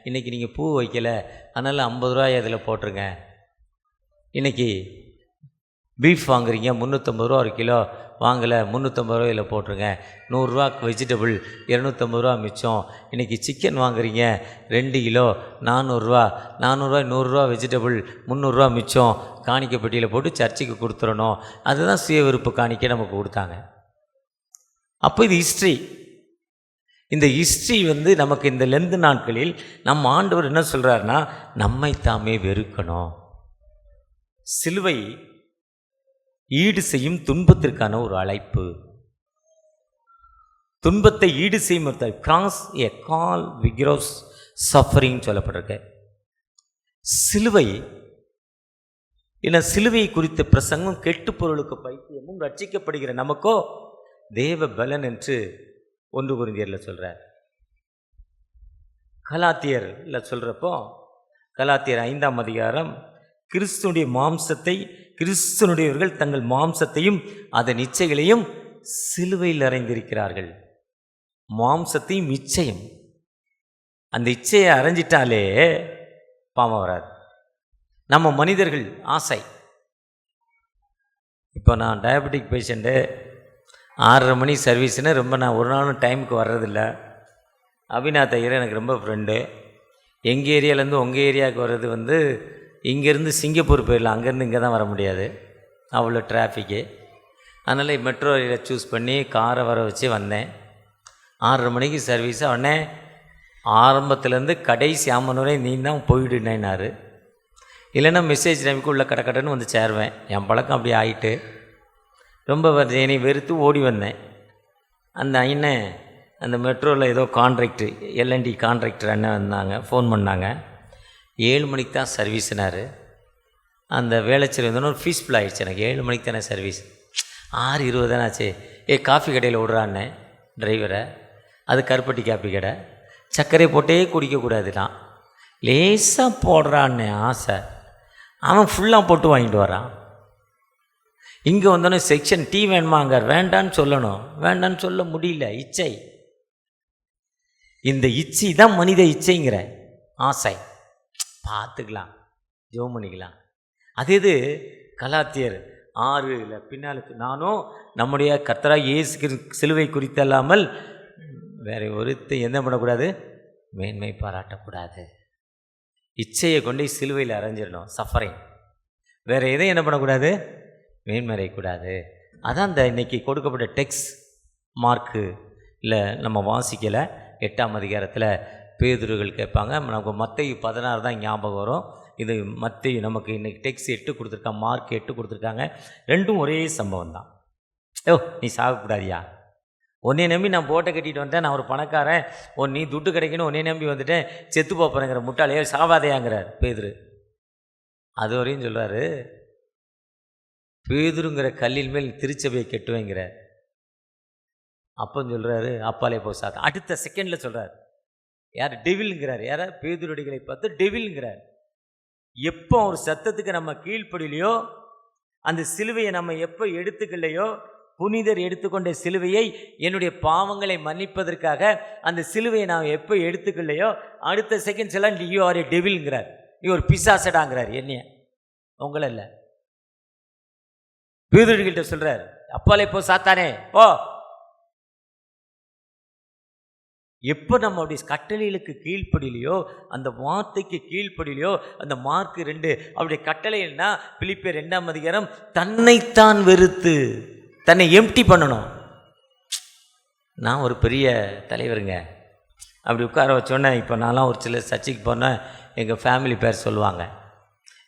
இன்றைக்கி நீங்கள் பூ வைக்கலை, அதனால் 50 ரூபாய் அதில் போட்டுருங்க. இன்றைக்கி பீஃப் வாங்குறீங்க, 350 ரூபா ஒரு கிலோ, வாங்கலை 350 ரூபாயில் போட்டுருங்க. 100 ரூபா வெஜிடபிள், 250 ரூபா மிச்சம். இன்றைக்கி சிக்கன் வாங்குறீங்க 2 கிலோ, 400 ரூபா, 100 ரூபா வெஜிடபிள், 300 ரூபா மிச்சம், காணிக்கை பெட்டியில் போட்டு சர்ச்சுக்கு கொடுத்துடணும். அதுதான் சுய விருப்பு காணிக்கை நமக்கு கொடுத்தாங்க. அப்போ இது ஹிஸ்ட்ரி. இந்த ஹிஸ்ட்ரி நமக்கு இந்த லெந்து நாட்களில் நம்ம ஆண்டவர் என்ன சொல்கிறாருன்னா, நம்மை தாமே வெறுக்கணும். சிலுவை ஈடு செய்யும் துன்பத்திற்கான ஒரு அழைப்பு. துன்பத்தை ஈடு செய்யும் கிராஸ் ஏ கால் விக்ரோஸ் சஃபரிங் சொல்லப்பட்டிருக்கு. சிலுவை சிலுவை குறித்த பிரசங்கம் கெட்டு பொருளுக்கு பைத்தியமும் ரட்சிக்கப்படுகிற நமக்கோ தேவ பலன் என்று 1 கொரிந்தியரில் சொல்கிறார். கலாத்தியரில் சொல்கிறப்போ, கலாத்தியர் 5ஆம் அதிகாரம், கிறிஸ்துனுடைய மாம்சத்தை, கிறிஸ்துனுடையவர்கள் தங்கள் மாம்சத்தையும் அதன் இச்சைகளையும் சிலுவையில் அறைந்திருக்கிறார்கள். மாம்சத்தையும் இச்சையும், அந்த இச்சையை அரைஞ்சிட்டாலே பாவம் வராது. நம்ம மனிதர்கள் ஆசை. இப்போ நான் டயபெட்டிக் பேஷண்ட்டு, 6:30 மணி சர்வீஸ்னு ரொம்ப நான் ஒரு நாளும் டைமுக்கு வர்றதில்ல. அபிநாத் ஐயர் எனக்கு ரொம்ப ஃப்ரெண்டு. எங்கள் ஏரியாவிலேருந்து உங்கள் ஏரியாவுக்கு வர்றது இங்கேருந்து சிங்கப்பூர் போயிடலாம், அங்கேருந்து இங்கே தான் வர முடியாது, அவ்வளோ டிராஃபிக்கு. அதனால் மெட்ரோ ரயிலை சூஸ் பண்ணி காரை வர வச்சு வந்தேன். 6:30 மணிக்கு சர்வீஸு. உடனே ஆரம்பத்துலேருந்து கடைசி 50 வரை நீ தான் போயிடுனேன்னாரு. இல்லைன்னா மெசேஜ் டைமுக்கு உள்ள கடன்னு வந்து சேருவேன். என் பழக்கம் அப்படி ஆகிட்டு ரொம்ப என்னை வெறுத்து ஓடி வந்தேன். அந்த அண்ணன் அந்த மெட்ரோவில் ஏதோ கான்ட்ராக்டு, எல்என்டி கான்ட்ராக்டர் அண்ணன் வந்தாங்க, ஃபோன் பண்ணாங்க. 7 மணிக்கு தான் சர்வீஸ்னாரு. அந்த வேளச்சேரி வந்தோன்னு ஒரு ஃபீஸ்ஃபுல் ஆகிடுச்சு எனக்கு. 7 மணிக்கு தானே சர்வீஸ், 6:20 தானே ஆச்சு. காஃபி கடையில் விடுறான்னே டிரைவரை. அது கருப்பட்டி காஃபி கடை. சர்க்கரை போட்டே குடிக்கக்கூடாதுதான், லேசாக போடுறான்னே ஆசை. அவன் ஃபுல்லாக போட்டு வாங்கிட்டு வரான். இங்கே வந்தோடனே செக்ஷன் டீ வேணுமாங்க, வேண்டான்னு சொல்லணும், வேண்டான்னு சொல்ல முடியல. இச்சை, இந்த இச்சை தான் மனித இச்சைங்கிற ஆசை. பார்த்துக்கலாம், ஜெபம் பண்ணிக்கலாம். அது இது கலாத்தியர் 6 பின்னாலுக்கு, நானும் நம்முடைய கர்த்தராகிய இயேசு சிலுவை குறித்தல்லாமல் வேற ஒருத்தை என்ன பண்ணக்கூடாது, மேன்மை பாராட்டக்கூடாது. இச்சையை கொண்டு சிலுவையில் அரைஞ்சிடணும், சஃபரிங். வேறு எதையும் என்ன பண்ணக்கூடாது, மேன்மறைக்கூடாது. அதான் இந்த இன்றைக்கி கொடுக்கப்பட்ட டெக்ஸ்ட் மார்க்கு இல்லை நம்ம வாசிக்கலை. 8ஆம் அதிகாரத்தில் பேதுருகள் கேட்பாங்க. நமக்கு மத்தேயு 16 தான் ஞாபகம் வரும். இது மத்தேயு நமக்கு இன்றைக்கி டெக்ஸ்ட் 8 கொடுத்துருக்காங்க, மார்க் 8 கொடுத்துருக்காங்க. ரெண்டும் ஒரே சம்பவம் தான். நீ சாகக்கூடாதியா, உன்னை நம்பி நான் போட்டை கட்டிட்டு வந்துட்டேன், நான் ஒரு பணக்காரன், நீ துட்டு கிடைக்கணும், உன்னை நம்பி வந்துட்டேன், செத்து போகிறேங்கிற முட்டாளையே சாவாதையாங்கிறார் பேதுரு. அது வரையும் சொல்கிறாரு, பேதுருங்கிற கல்லில் மேல் திருச்சபையை கெட்டுவேங்கிறார். அப்போ சொல்கிறாரு, அப்பாலே போ சாத்தா. அடுத்த செகண்டில் சொல்கிறார், யார் டெவில்ங்கிறார். யார பேதுருடிகளை பார்த்து டெவில்ங்கிறார். எப்போ ஒரு சத்தத்துக்கு நம்ம கீழ்ப்படிலையோ, அந்த சிலுவையை நம்ம எப்போ எடுத்துக்கலையோ, புனிதர் எடுத்துக்கொண்ட சிலுவையை என்னுடைய பாவங்களை மன்னிப்பதற்காக அந்த சிலுவையை நான் எப்போ எடுத்துக்கலையோ, அடுத்த செகண்ட்ஸ் எல்லாம் யூ ஆர் ஏ டெவில்ங்கிறார். நீ ஒரு பிசாசடாங்கிறார். என்னைய, உங்களை இல்லை. பேதுருகிட்ட சொல்றார், அப்பாலே போ சாத்தானே போ. எப்போ நம்மளுடைய கட்டளைகளுக்கு கீழ்ப்படிலையோ, அந்த வார்த்தைக்கு கீழ்ப்படிலையோ, அந்த மார்க் 2 அவருடைய கட்டளைன்னா பிலிப்பியர் 2ஆம் அதிகாரம், தன்னைத்தான் வெறுத்து தன்னை எம்டி பண்ணணும். நான் ஒரு பெரிய தலைவருங்க, அப்படி உட்கார வச்சோன்னே, இப்போ நான்லாம் ஒரு சில சர்ச்சைக்கு போனேன், எங்கள் ஃபேமிலி பேர் சொல்லுவாங்க.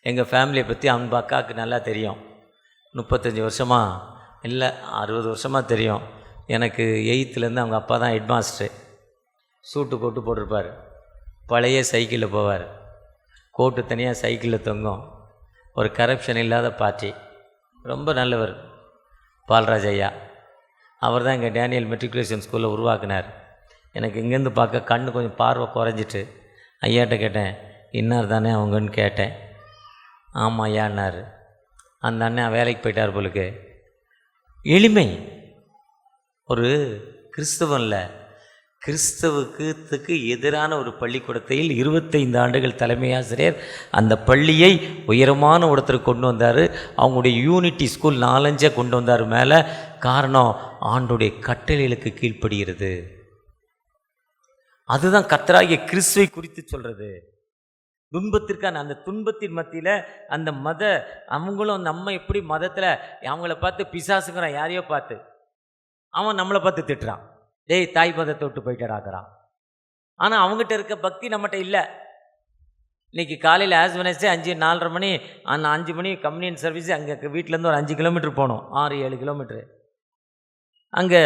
எங்கள் ஃபேமிலியை பற்றி அவங்க அக்காவுக்கு நல்லா தெரியும். 35 வருஷமாக இல்லை 60 வருஷமாக தெரியும். எனக்கு 8th அவங்க அப்பா தான் ஹெட் மாஸ்டர். சூட்டு கோட்டு போட்டிருப்பார், பழைய சைக்கிளில் போவார், கோட்டு தனியாக சைக்கிளில் தொங்கும், ஒரு கரப்ஷன் இல்லாத பார்ட்டி, ரொம்ப நல்லவர் பால்ராஜ் ஐயா. அவர் தான் இங்கே டேனியல் மெட்ரிகுலேஷன் ஸ்கூலில் உருவாக்குனார். எனக்கு இங்கேருந்து பார்க்க கண்ணு கொஞ்சம் பார்வை குறைஞ்சிட்டு ஐயாட்ட கேட்டேன், இன்னார் தானே அவங்கன்னு கேட்டேன். ஆமாம் ஐயான்னார். அந்த அண்ணன் வேலைக்கு போயிட்டார் போலுக்கு. எளிமை. ஒரு கிறிஸ்தவன்ல கிறிஸ்தவுக்கு எதிரான ஒரு பள்ளிக்கூடத்தில் 25 ஆண்டுகள் தலைமை ஆசிரியர் அந்த பள்ளியை உயரமான ஒருத்தர் கொண்டு வந்தார். அவங்களுடைய யூனிட்டி ஸ்கூல் 4-5 கொண்டு வந்தார் மேலே. காரணம், ஆண்டுடைய கட்டளைகளுக்கு கீழ்ப்படுகிறது. அதுதான் கர்த்தராகிய கிறிஸ்துவை குறித்து சொல்கிறது. துன்பத்திற்கான அந்த துன்பத்தின் மத்தியில் அந்த அவங்களும் நம்ம எப்படி மதத்தில் அவங்கள பார்த்து பிசாசுங்கிறான், யாரையோ பார்த்து அவன் நம்மளை பார்த்து திட்டுறான், டேய் தாய் மதத்தை விட்டு போயிட்டாடாக்குறான். ஆனால் அவங்ககிட்ட இருக்க பக்தி நம்மகிட்ட இல்லை. இன்றைக்கி காலையில் ஆஸ் வெனஸ்டே 5-4:30 மணி, அந்த 5 மணி கம்யூனியன் சர்வீஸ். அங்கே வீட்டிலேருந்து ஒரு 5 கிலோமீட்டர் போகணும், 6-7 கிலோமீட்ரு. அங்கே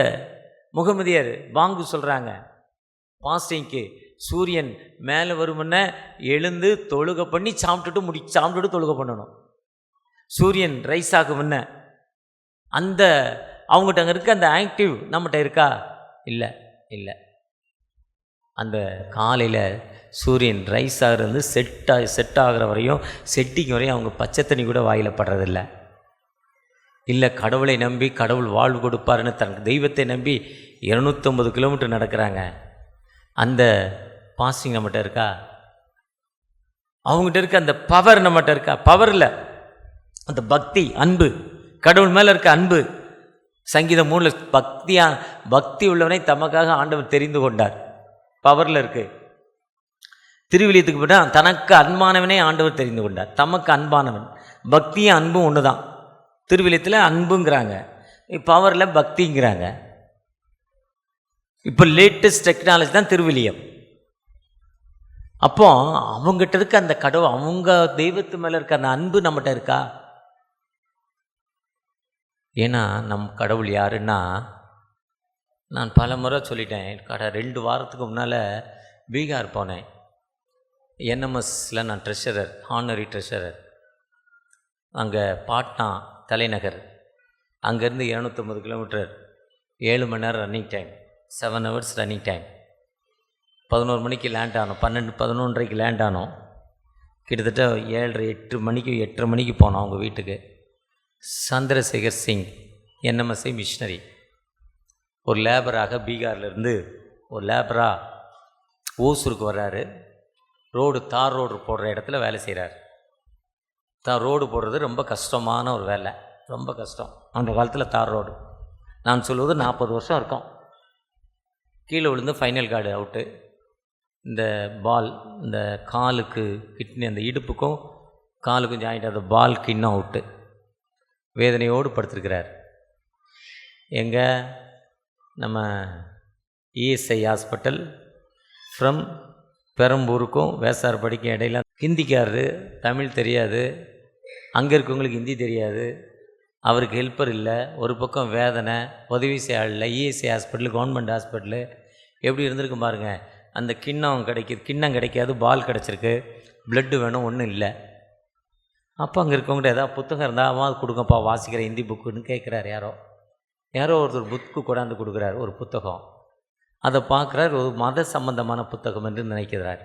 முகமதியர் பாங்கு சொல்கிறாங்க. பாஸ்டிங்க்கு சூரியன் மேலே வருமுன்ன எழுந்து தொழுகை பண்ணி சாப்பிட்டுட்டு தொழுகை பண்ணணும். சூரியன் ரைஸ் ஆகும் முன்ன அந்த அவங்ககிட்ட அங்கே இருக்க அந்த ஆக்டிவ் நம்மகிட்ட இருக்கா? இல்லை. அந்த காலையில் சூரியன் ரைஸ் ஆகிறது செட் ஆகிற வரையும், செட்டிங் வரையும் அவங்க பச்சை தண்ணி கூட வாயில் படுறதில்ல. இல்லை, கடவுளை நம்பி கடவுள் வாழ்வு கொடுப்பாருன்னு தன் தெய்வத்தை நம்பி 250 கிலோமீட்டர் நடக்கிறாங்க. அந்த பாஸ்டிங் நம்மகிட்ட இருக்கா? அவங்ககிட்ட இருக்க அந்த பவர் நம்மகிட்ட இருக்கா? பவர் இல்லை, அந்த பக்தி, அன்பு, கடவுள் மேலே இருக்க அன்பு. சங்கீதம் 3 பக்தி உள்ளவனை தமக்காக ஆண்டவர் தெரிந்து கொண்டார். பவரில் இருக்கு. திருவிழியத்துக்கு போட்டால் தனக்கு அன்பானவனே ஆண்டவர் தெரிந்து கொண்டார். தமக்கு அன்பானவன். பக்தியும் அன்பும் ஒன்று தான். திருவிழியத்தில் அன்புங்கிறாங்க, பவரில் பக்திங்கிறாங்க. இப்போ லேட்டஸ்ட் டெக்னாலஜி தான் திருவிழியம். அப்போ அவங்ககிட்ட இருக்க அந்த கடவுள், அவங்க தெய்வத்து மேலே இருக்க அந்த அன்பு நம்மகிட்ட இருக்கா? ஏன்னா நம் கடவுள் யாருன்னா, நான் பல முறை சொல்லிட்டேன். 2 வாரத்துக்கு முன்னால் பீகார் போனேன். என்எம்எஸில் நான் ட்ரெஷரர், ஹானரி ட்ரெஷரர். அங்கே பாட்னா தலைநகர். அங்கேருந்து 250 கிலோமீட்டர், 7 மணி நேரம் running time, 7 hours running time. 11 மணிக்கு லேண்ட் ஆனோம், 11:30க்கு லேண்ட் ஆனோம். கிட்டத்தட்ட 8:30 மணிக்கு போனோம் அவங்க வீட்டுக்கு. சந்திரசேகர் சிங் என்எம்எஸ்ஐ மிஷினரி, ஒரு லேபராக பீகார்லேருந்து ஒரு லேபராக ஓசூருக்கு வர்றாரு. தார் ரோடு போடுற இடத்துல வேலை செய்கிறார். ரோடு போடுறது ரொம்ப கஷ்டமான ஒரு வேலை, ரொம்ப கஷ்டம். அந்த காலத்தில் தார் ரோடு, நான் சொல்லுவது 40 வருஷம் இருக்கும். கீழே விழுந்து ஃபைனல் கார்டு அவுட்டு. இந்த பால், இந்த காலுக்கு கிட்னி, அந்த இடுப்புக்கும் காலுக்கும் ஜாயிண்ட் ஆகிற பால் கிண்ணம் அவுட்டு. வேதனையோடு படுத்திருக்கிறார். எங்கே? நம்ம இஎஸ்ஐ ஹாஸ்பிட்டல் ஃப்ரம் பெரம்பூருக்கும் வேசார்படிக்கும் இடையில. ஹிந்திக்காரரு, தமிழ் தெரியாது, அங்கே இருக்கவங்களுக்கு ஹிந்தி தெரியாது, அவருக்கு ஹெல்ப்பர் இல்லை, ஒரு பக்கம் வேதனை, உதவி செய்ய இல்லை. ESI hospital government hospital. எப்படி இருந்திருக்கு பாருங்கள். அந்த கிண்ணம் கிடைக்காது, பால் கிடச்சிருக்கு, ப்ளட்டு வேணும், ஒன்றும் இல்லை. அப்போ அங்கே இருக்கவங்கள்ட்ட ஏதாவது புத்தகம் இருந்தால் அவன் கொடுங்கப்பா வாசிக்கிற ஹிந்தி புக்குன்னு கேட்குறாரு. யாரோ ஒருத்தர் புக்கு கொண்டாந்து கொடுக்குறாரு, ஒரு புத்தகம். அதை பார்க்குறாரு, ஒரு மத சம்பந்தமான புத்தகம் என்று நினைக்கிறார்.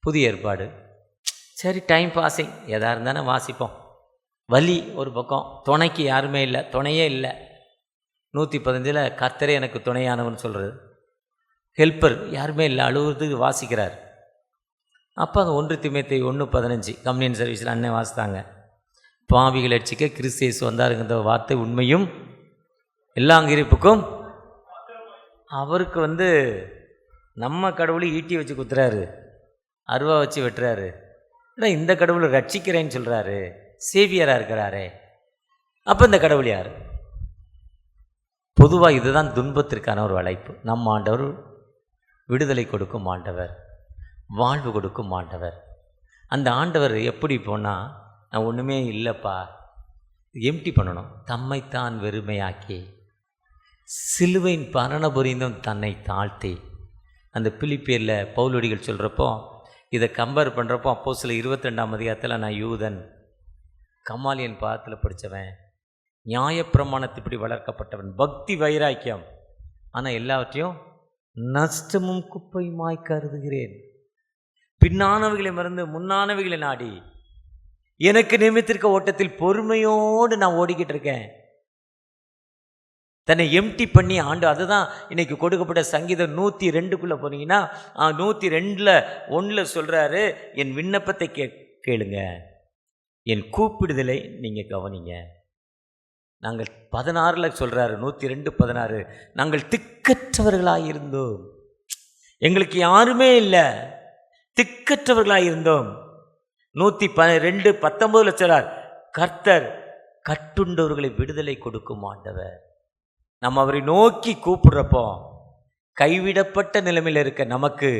புதிய ஏற்பாடு. சரி, டைம் பாஸிங், எதாக இருந்தானே வாசிப்போம். வலி ஒரு பக்கம், துணைக்கு யாருமே இல்லை, துணையே இல்லை. 115 கர்த்தரே எனக்கு துணையானவன் சொல்கிறது. ஹெல்ப்பர் யாருமே இல்லை, அழுவுறதுக்கு வாசிக்கிறார். அப்போ அந்த 1 தீமோத்தேயு 1:15 கம்யூனியன் சர்வீஸில் அண்ணன் வாசித்தாங்க. பாவிகள் அடிச்சிக்க கிறிஸ்து இயேசு வந்தாருங்கிற வார்த்தை உண்மையும் எல்லா அங்கிருப்புக்கும். அவருக்கு நம்ம கடவுளை ஈட்டி வச்சு குத்துறாரு, அருவா வச்சு வெட்டுறாரு. ஆனால் இந்த கடவுளை ரட்சிக்கிறேன்னு சொல்கிறாரு, சேவியராக இருக்கிறாரே. அப்போ இந்த கடவுள் யார்? பொதுவாக இதுதான் துன்பத்திற்கான ஒரு அழைப்பு. நம் ஆண்டவர் விடுதலை கொடுக்கும் ஆண்டவர், வாழ்வு கொடுக்கும் ஆண்டவர். அந்த ஆண்டவர் எப்படி போனால், நான் ஒன்றுமே இல்லைப்பா, எம்டி பண்ணணும். தம்மைத்தான் வெறுமையாக்கி சிலுவையின் மரண புரிந்தும் தன்னை தாழ்த்தி. அந்த பிலிப்பியரில் பவுலடிகள் சொல்கிறப்போ, இதை கம்பேர் பண்ணுறப்போ, அப்போஸ்தலர் 22ஆம் அதிகாரத்தில் நான் யூதன், கமாலியன் பாதத்தில் படித்தவன், நியாயப்பிரமாணத்தை இப்படி வளர்க்கப்பட்டவன், பக்தி வைராக்கியம். ஆனால் எல்லாவற்றையும் நஷ்டமும் குப்பையுமாய் கருதுகிறேன். பின்னானவைகளை மறந்து முன்னானவைகளை நாடி எனக்கு நியமித்திருக்க ஓட்டத்தில் பொறுமையோடு நான் ஓடிக்கிட்டு இருக்கேன். தன்னை எம்டி பண்ணி ஆண்டு. அதுதான் இன்னைக்கு கொடுக்கப்பட்ட சங்கீதம் 102 போனீங்கன்னா 102:1 சொல்றாரு, என் விண்ணப்பத்தை கேளுங்க, என் கூப்பிடுதலை நீங்க கவனிங்க. நாங்கள் 16 சொல்றாரு, 102:16, நாங்கள் திக்கற்றவர்களாயிருந்தோம், எங்களுக்கு யாருமே இல்லை, திக்கற்றவர்களாயிருந்தோம். 102:19 சொல்றார், கர்த்தர் கட்டுண்டவர்களை விடுதலை கொடுக்கும் ஆண்டவர். நம்ம அவரை நோக்கி கூப்பிடுறப்போ கைவிடப்பட்ட நிலைமையில் இருக்க நமக்கு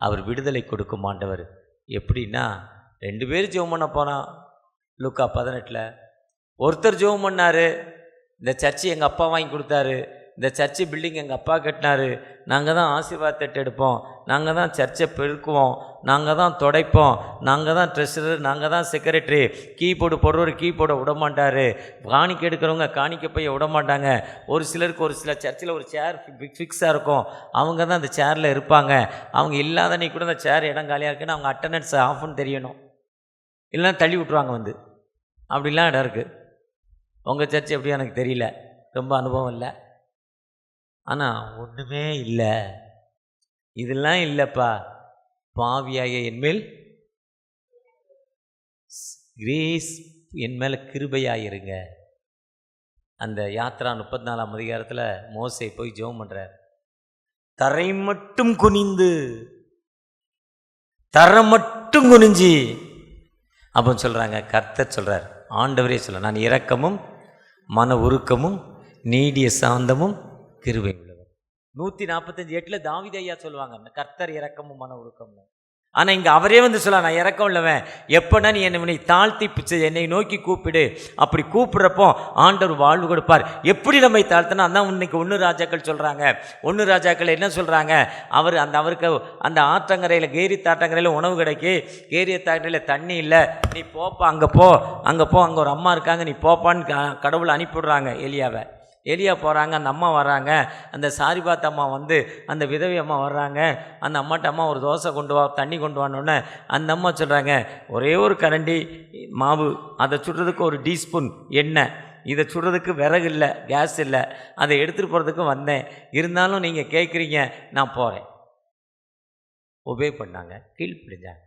அவர் விடுதலை கொடுக்கும் ஆண்டவர். எப்படின்னா, 2 பேர் ஜெபம் பண்ண போனான் லூக்கா 18. ஒருத்தர் ஜெபம் பண்ணார், இந்த சர்ச்சு எங்கள் அப்பா வாங்கி கொடுத்தாரு, இந்த சர்ச்சு பில்டிங் எங்கள் அப்பா கட்டினார், நாங்கள் தான் ஆசீர்வாதத்தை எடுப்போம், நாங்கள் தான் சர்ச்சை பெருக்குவோம், நாங்கள் தான் துடைப்போம், நாங்கள் தான் ட்ரெஷரர், நாங்கள் தான் செக்ரட்டரி, கீபோர்டு போடுறவர் கீபோர்டை விடமாட்டார், காணிக்கை எடுக்கிறவங்க காணிக்கை பைய விடமாட்டாங்க. ஒரு சிலருக்கு ஒரு சில சர்ச்சில் ஒரு சேர் ஃபிக்ஸாக இருக்கும், அவங்க தான் அந்த சேரில் இருப்பாங்க. அவங்க இல்லாத நீ கூட அந்த சேர் இடம் காலியாக இருக்குன்னு அவங்க அட்டண்டன்ஸ் ஆஃப்னு தெரியணும், இல்லைன்னா தள்ளி விட்ருவாங்க வந்து. அப்படிலாம் இடம் இருக்குது. உங்கள் சர்ச் எப்படியும் எனக்கு தெரியல, ரொம்ப அனுபவம் இல்லை. ஆனால் ஒன்றுமே இல்லை, இதெல்லாம் இல்லைப்பா, பாவியாய என்மேல் கிரேஸ், என் மேலே கிருபையாயிருங்க. அந்த யாத்ரா 34ஆம் அதிகாரத்தில் மோசே போய் ஜெபம் பண்ணுறார், தரை மட்டும் குனிந்து, தரை மட்டும் குனிஞ்சி. அப்போ சொல்கிறாங்க, கர்த்தர் சொல்கிறார், ஆண்டவரே சொல்ல, நான் இரக்கமும் மன உருக்கமும் நீடிய சாந்தமும் கிருபை உள்ளவர். 145:8 தாவீது ஐயா சொல்லுவாங்க, கர்த்தர் இரக்கமும் மன உருக்கமும். ஆனால் இங்கே அவரே வந்து சொல்ல, நான் இறக்கம் உள்ளவன், எப்போனா நீ என்னை தாழ்த்தி என்னை நோக்கி கூப்பிடு, அப்படி கூப்பிட்றப்போ ஆண்டவர் வாழ்வு கொடுப்பார். எப்படி நம்மை தாழ்த்தினா, அதான் இன்னைக்கு 1 ராஜாக்கள் சொல்கிறாங்க. 1 ராஜாக்கள் என்ன சொல்கிறாங்க, அவருக்கு அந்த ஆற்றங்கரையில், கேரி தாற்றங்கரையில் உணவு கிடைக்கி, கேரிய தாற்றங்கரையில் தண்ணி இல்லை, நீ போப்பா, அங்கே போ, அங்கே ஒரு அம்மா இருக்காங்க, நீ போப்பான்னு கடவுளை அனுப்பிவிடுறாங்க எலியாவை. எலியா போகிறாங்க, அந்த அம்மா வராங்க, அந்த சாரிபாத் அம்மா வந்து அந்த விதவி அம்மா வர்றாங்க. அந்த அம்மாட்ட, அம்மா ஒரு தோசை கொண்டு வா, தண்ணி கொண்டு வானோடனே அந்த அம்மா சொல்கிறாங்க, ஒரே ஒரு கரண்டி மாவு, அதை சுடுறதுக்கு ஒரு டீஸ்பூன் எண்ணெய், இதை சுடுறதுக்கு விறகு இல்லை, கேஸ் இல்லை, அதை எடுத்துகிட்டு போகிறதுக்கு வந்தேன், இருந்தாலும் நீங்கள் கேட்குறீங்க, நான் போகிறேன். ஒபே பண்ணாங்க, கீழ்ப்பிடிஞ்சாங்க.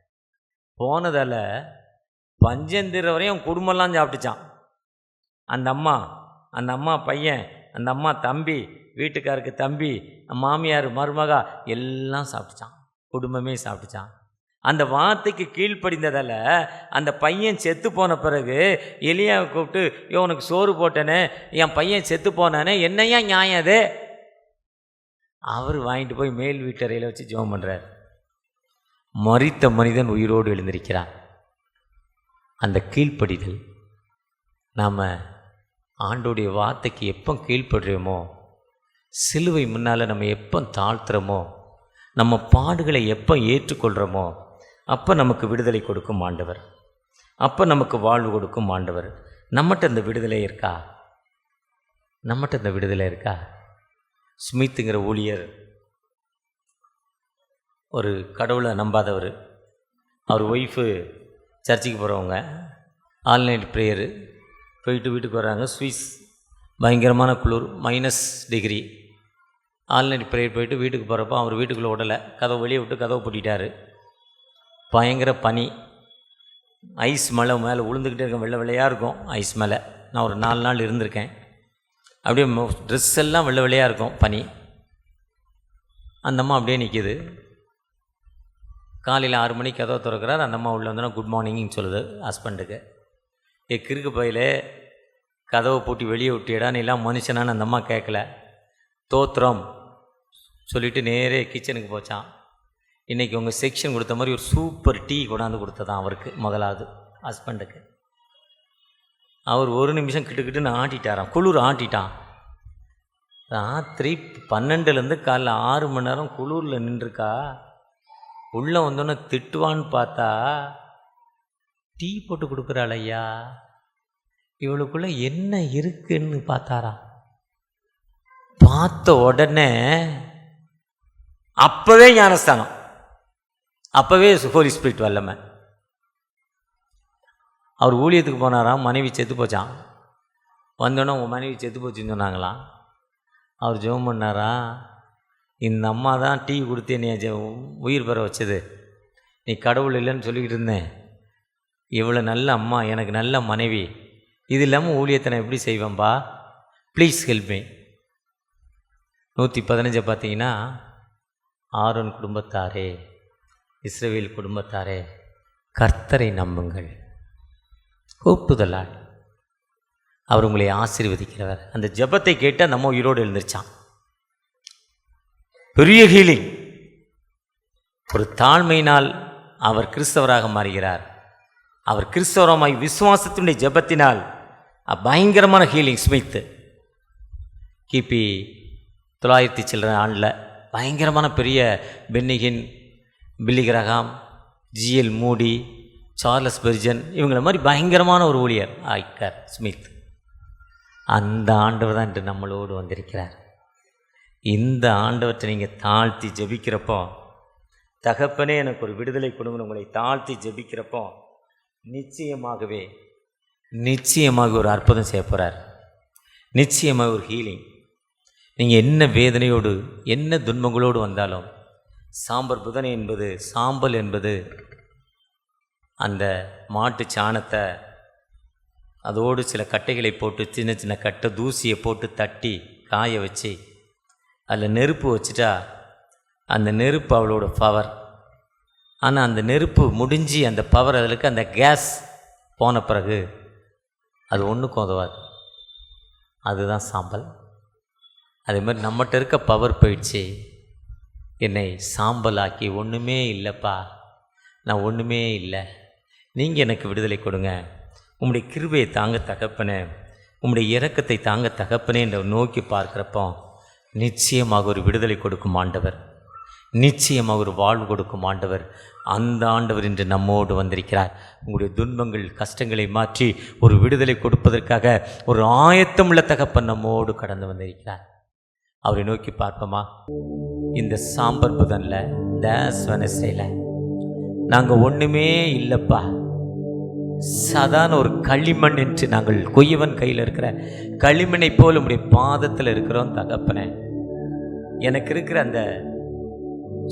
போனதால் பஞ்சந்திர வரையும் குடும்பம்லாம் சாப்பிட்டுச்சான். அந்த அம்மா பையன், அந்த அம்மா தம்பி, வீட்டுக்காருக்கு தம்பி, மாமியார், மருமகா எல்லாம் சாப்பிட்டுச்சான், குடும்பமே சாப்பிட்டுச்சான். அந்த வார்த்தைக்கு கீழ்ப்படிந்ததால் அந்த பையன் செத்து போன பிறகு எலியாவை கூப்பிட்டு, உனக்கு சோறு போட்டேனே, என் பையன் செத்து போனானே, என்னையா நியாயம் அது? அவர் வாங்கிட்டு போய் மேல் வீட்டறையில் வச்சு ஜெபம் பண்ணுறார். மரித்த மனிதன் உயிரோடு எழுந்திருக்கிறான். அந்த கீழ்ப்படிதல், நாம் ஆண்டோடைய வார்த்தைக்கு எப்போ கீழ்ப்படுறோமோ, சிலுவை முன்னால் நம்ம எப்போ தாழ்த்துறோமோ, நம்ம பாடுகளை எப்போ ஏற்றுக்கொள்கிறோமோ, அப்போ நமக்கு விடுதலை கொடுக்கும் ஆண்டவர், அப்போ நமக்கு வாழ்வு கொடுக்கும் ஆண்டவர். நம்மகிட்ட இந்த விடுதலை இருக்கா? நம்மகிட்ட இந்த விடுதலை இருக்கா? ஸ்மித்துங்கிற ஊழியர் ஒரு கடவுளை நம்பாதவர். அவர் ஒய்ஃபு சர்ச்சுக்கு போகிறவங்க, ஆன்லைன் ப்ரேயரு போயிட்டு வீட்டுக்கு வர்றாங்க. ஸ்விஸ் பயங்கரமான குளிர், -டிகிரி. ஆன்லைன் ப்ரேயர் போயிட்டு வீட்டுக்கு போகிறப்போ அவர் வீட்டுக்குள்ளே விடலை, கதவு வெளியே விட்டு கதவை பூட்டிட்டார். பயங்கர பனி, ஐஸ் மலை மேலே விழுந்துக்கிட்டே இருக்கும், வெள்ளை வெள்ளையாக இருக்கும் ஐஸ் மேலே. நான் ஒரு 4 நாள் இருந்திருக்கேன். அப்படியே ட்ரெஸ் எல்லாம் வெள்ளை வெள்ளையாக இருக்கும், பனி. அந்த அம்மா அப்படியே நிற்கிது. காலையில் 6 மணிக்கு கதவை திறக்கிறார். அந்த அம்மா உள்ளே வந்தோன்னா குட் மார்னிங்னு சொல்லுது ஹஸ்பண்டுக்கு. கிறுக்கு பையில் கதவை பூட்டி வெளியே விட்டியடா, நீ எல்லாம் மனுஷனான்னு அந்த அம்மா கேட்கல. தோத்திரம் சொல்லிவிட்டு நேரே கிச்சனுக்கு போச்சான். இன்றைக்கி உங்கள் செக்ஷன் கொடுத்த மாதிரி ஒரு சூப்பர் டீ கொண்டாந்து கொடுத்ததான் அவருக்கு, முதலாவது ஹஸ்பண்டுக்கு. அவர் 1 நிமிஷம் கிட்டுக்கிட்டுன்னு ஆட்டிட்டாராம், குளிர் ஆட்டிட்டான். ராத்திரி 12லேருந்து காலைல 6 மணி நேரம் குளிரில் நின்றுருக்கா. உள்ளே வந்தோன்னே திட்டுவான்னு பார்த்தா, டீ போட்டு கொடுக்குறாள் ஐயா, இவளுக்குள்ள என்ன இருக்குன்னு பார்த்தாரா. பார்த்த உடனே அப்பவே ஞானஸ்தானம், அப்பவே ஹோலி ஸ்பிரிட் வல்லமை. அவர் ஊழியத்துக்கு போனாராம், மனைவி செத்து போச்சான். வந்தோடனே உங்கள் மனைவி செத்து போச்சுன்னு சொன்னாங்களாம். அவர் ஜெபம் பண்ணாரா, இந்த அம்மா தான் டீ கொடுத்து என்னை உயிர் பெற வச்சது, நீ கடவுள் இல்லைன்னு சொல்லிக்கிட்டு இருந்தேன், இவ்வளோ நல்ல அம்மா, எனக்கு நல்ல மனைவி, இது இல்லாமல் ஊழியத்தை நான் எப்படி செய்வேன்பா, ப்ளீஸ் ஹெல்ப் மீ. 115 பார்த்தீங்கன்னா, ஆரோன் குடும்பத்தாரே, இஸ்ரவேல் குடும்பத்தாரே, கர்த்தரை நம்புங்கள், கூப்பிட்டுதலால் அவர் உங்களை ஆசீர்வதிக்கிறவர். அந்த ஜெபத்தை கேட்டு நம்ம உயிரோடு எழுந்திருச்சான். பெரிய ஹீலிங். ஒரு தாழ்மையினால் அவர் கிறிஸ்தவராக மாறுகிறார். அவர் கிறிஸ்தவராய் விசுவாசத்தினுடைய ஜெபத்தினால் பயங்கரமான ஹீலிங். ஸ்மித் கிபி 900 சில்லற ஆண்டில் பயங்கரமான பெரிய பென்னிகின், பில்லி கிரஹாம், ஜிஎல் மூடி, சார்லஸ் பெர்ஜன், இவங்கள மாதிரி பயங்கரமான ஒரு ஊழியர் ஆய்க்கார் ஸ்மித். அந்த ஆண்டவர் தான் இன்று நம்மளோடு வந்திருக்கிறார். இந்த ஆண்டவற்றை நீங்கள் தாழ்த்தி ஜெபிக்கிறப்போ, தகப்பனே எனக்கு ஒரு விடுதலை கொடுங்க, உங்களை தாழ்த்தி ஜெபிக்கிறப்போ நிச்சயமாக ஒரு அற்புதம் செய்ய போகிறார். நிச்சயமாக ஒரு ஹீலிங். நீங்கள் என்ன வேதனையோடு என்ன துன்பங்களோடு வந்தாலும், சாம்பல் புதனை என்பது, சாம்பல் என்பது அந்த மாட்டு சாணத்தை அதோடு சில கட்டைகளை போட்டு, சின்ன சின்ன கட்டை தூசியை போட்டு தட்டி காய வச்சு அதில் நெருப்பு வச்சுட்டா அந்த நெருப்பு அவளோட பவர். ஆனால் அந்த நெருப்பு முடிஞ்சு அந்த பவர் அதில் அந்த கேஸ் போன பிறகு அது ஒன்றுக்கும் உதவாது. அதுதான் சாம்பல். அதே மாதிரி நம்மகிட்ட இருக்க பவர் போயிடுச்சு, என்னை சாம்பலாக்கி ஒன்றுமே இல்லைப்பா, நான் ஒன்றுமே இல்லை, நீங்கள் எனக்கு விடுதலை கொடுங்க, உம்முடைய கிருபையை தாங்க தகப்பனே, உம்முடைய இரக்கத்தை தாங்க தகப்பனே என்ற நோக்கி பார்க்குறப்போ நிச்சயமாக ஒரு விடுதலை கொடுக்கும் ஆண்டவர், நிச்சயமாக ஒரு வாழ்வு கொடுக்கும் ஆண்டவர். அந்த ஆண்டவர் இன்று நம்மோடு வந்திருக்கிறார். உங்களுடைய துன்பங்கள் கஷ்டங்களை மாற்றி ஒரு விடுதலை கொடுப்பதற்காக ஒரு ஆயத்தமுள்ள தகப்பன் நம்மோடு கடந்து வந்திருக்கிறார். அவரை நோக்கி பார்ப்போமா? இந்த சாம்பர் புதனில், இந்த வெனஸ்டேல நாங்கள் ஒன்றுமே இல்லைப்பா, சாதாரண ஒரு களிமண் என்று நாங்கள் கொய்யவன் கையில் இருக்கிற களிமண்ணை போல் உடைய பாதத்தில் இருக்கிறோம் தகப்பனே. எனக்கு இருக்கிற அந்த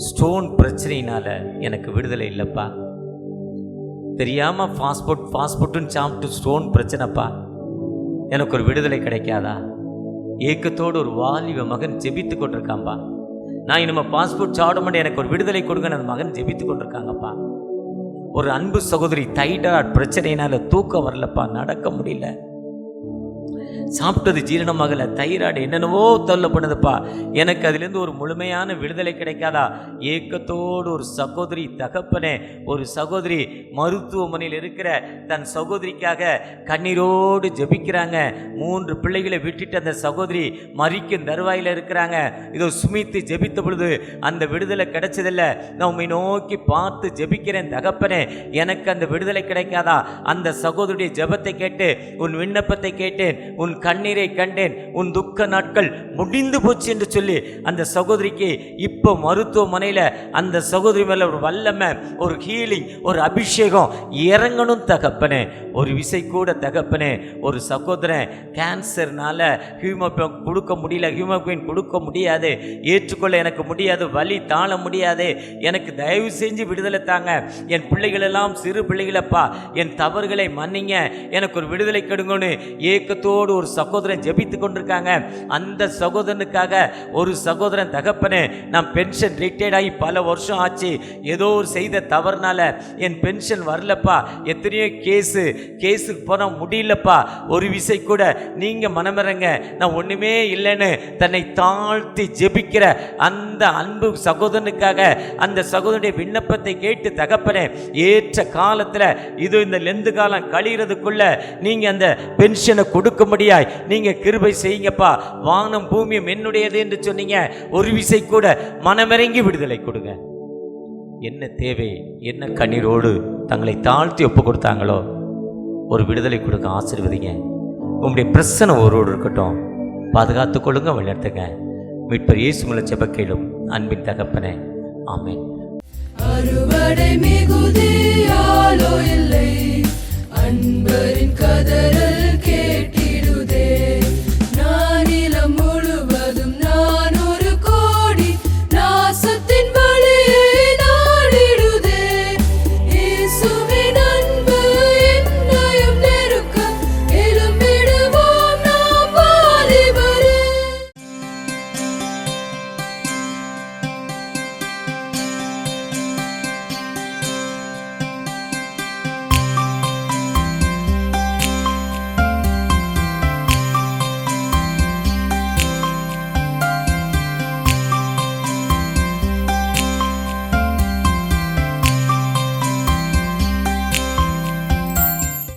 ஸ்டோன் பிரச்சனையினால எனக்கு விடுதலை இல்லைப்பா. தெரியாமல் ஃபாஸ்ட்ஃபுட்டுன்னு சாப்பிட்டு ஸ்டோன் பிரச்சனைப்பா, எனக்கு ஒரு விடுதலை கிடைக்காதா? ஏக்கத்தோடு ஒரு வாலிப மகன் ஜெபித்து கொண்டிருக்காம்பா. நான் இனிமே ஃபாஸ்ட்ஃபுட் சாப்பிட மாட்டேன், எனக்கு ஒரு விடுதலை கொடுங்க, அந்த மகன் ஜெபித்து கொண்டிருக்காங்கப்பா. ஒரு அன்பு சகோதரி தைராய்டு பிரச்சனையினால தூக்கம் வரலப்பா, நடக்க முடியல, சாப்பிட்டது ஜீரணமாகல, தைராய்டு என்னென்னவோ தொல்லப்படுதுப்பா, எனக்கு அதிலிருந்து ஒரு முழுமையான விடுதலை கிடைக்காதா? ஏக்கத்தோடு ஒரு சகோதரி தகப்பனே, ஒரு சகோதரி மருத்துவமனையில் இருக்கிற தன் சகோதரிக்காக கண்ணீரோடு ஜெபிக்கிறாங்க. 3 பிள்ளைகளை விட்டுட்டு அந்த சகோதரி மரிக்கும் தருவாயில் இருக்கிறாங்க. இதோ சுமித்து ஜெபித்த பொழுது அந்த விடுதலை கிடைச்சதில்லை. நான் உண்மை நோக்கி பார்த்து ஜெபிக்கிறேன் தகப்பனே, எனக்கு அந்த விடுதலை கிடைக்காதா? அந்த சகோதரியுடைய ஜெபத்தை கேட்டு, உன் விண்ணப்பத்தை கேட்டேன், உன் கண்ணீரை கண்டேன், உன் துக்க நாட்கள் முடிந்து போச்சு என்று சொல்லி அந்த சகோதரிக்கு இப்போ மருத்துவமனையில் அந்த சகோதரி மேல ஒரு வல்லமை, ஒரு ஹீலிங், ஒரு அபிஷேகம் இறங்கணும் தகப்பனே. ஒரு விசை கூட தகப்பனே, ஒரு சகோதரன் கேன்சர்னால ஹீமோகுளோபின் கொடுக்க முடியல, ஹீமோகுளோபின் கொடுக்க முடியாது, ஏற்றுக்கொள்ள எனக்கு முடியாது, வலி தாழ முடியாது, எனக்கு தயவு செஞ்சு விடுதலை தாங்க, என் பிள்ளைகள் எல்லாம் சிறு பிள்ளைகளப்பா, என் தவறுகளை மன்னிங்க, எனக்கு ஒரு விடுதலை கெடுங்கன்னு ஏக்கத்தோடு ஒரு சகோதரன் ஜெபித்து கொண்டிருக்காங்க. அந்த சகோதரனுக்காக ஒரு சகோதரன் தகப்பனே, நான் பென்ஷன் ரிட்டையர்ட் ஆகி பல வருஷம் ஆச்சு, ஏதோ ஒரு செய்த தவறுனால என் பென்ஷன் வரலப்பா, எத்தனையோ கேஸுக்கு போன முடியலப்பா, ஒரு விசை கூட நீங்க மனமிறங்க, நான் ஒண்ணுமே இல்லைன்னு தன்னை தாழ்த்தி ஜெபிக்கிற அந்த அன்பு சகோதரனுக்காக அந்த சகோதரனுடைய விண்ணப்பத்தை கேட்டு தகப்பனே, ஏற்ற காலத்தில் இது இந்த லெந்து காலம் கழிகிறதுக்குள்ள நீங்க அந்த பென்ஷனை கொடுக்க முடியாய் நீங்க கிருபை செய்யுங்கப்பா, வானம் பூமியும் என்னுடையது என்று சொன்னீங்க, ஒரு விசை கூட மனமிறங்கி விடுதலை கொடுங்க. என்ன தேவை, என்ன கண்ணீரோடு தங்களை தாழ்த்தி ஒப்பு கொடுத்தாங்களோ ஒரு விடுதலை கொடுக்க ஆசீர்வதிங்க. உங்களுடைய பிரசனை ஒருவோடு இருக்கட்டும். பாதுகாத்து கொள்ளுங்க, வழிநடத்துங்க. மீட்பர் இயேசு மூலம் ஜெபம் கேளும் அன்பின் தகப்பனே, ஆமென்.
அறுவடை மிகுதியாலோ இல்லை, அன்பரின் கதறல்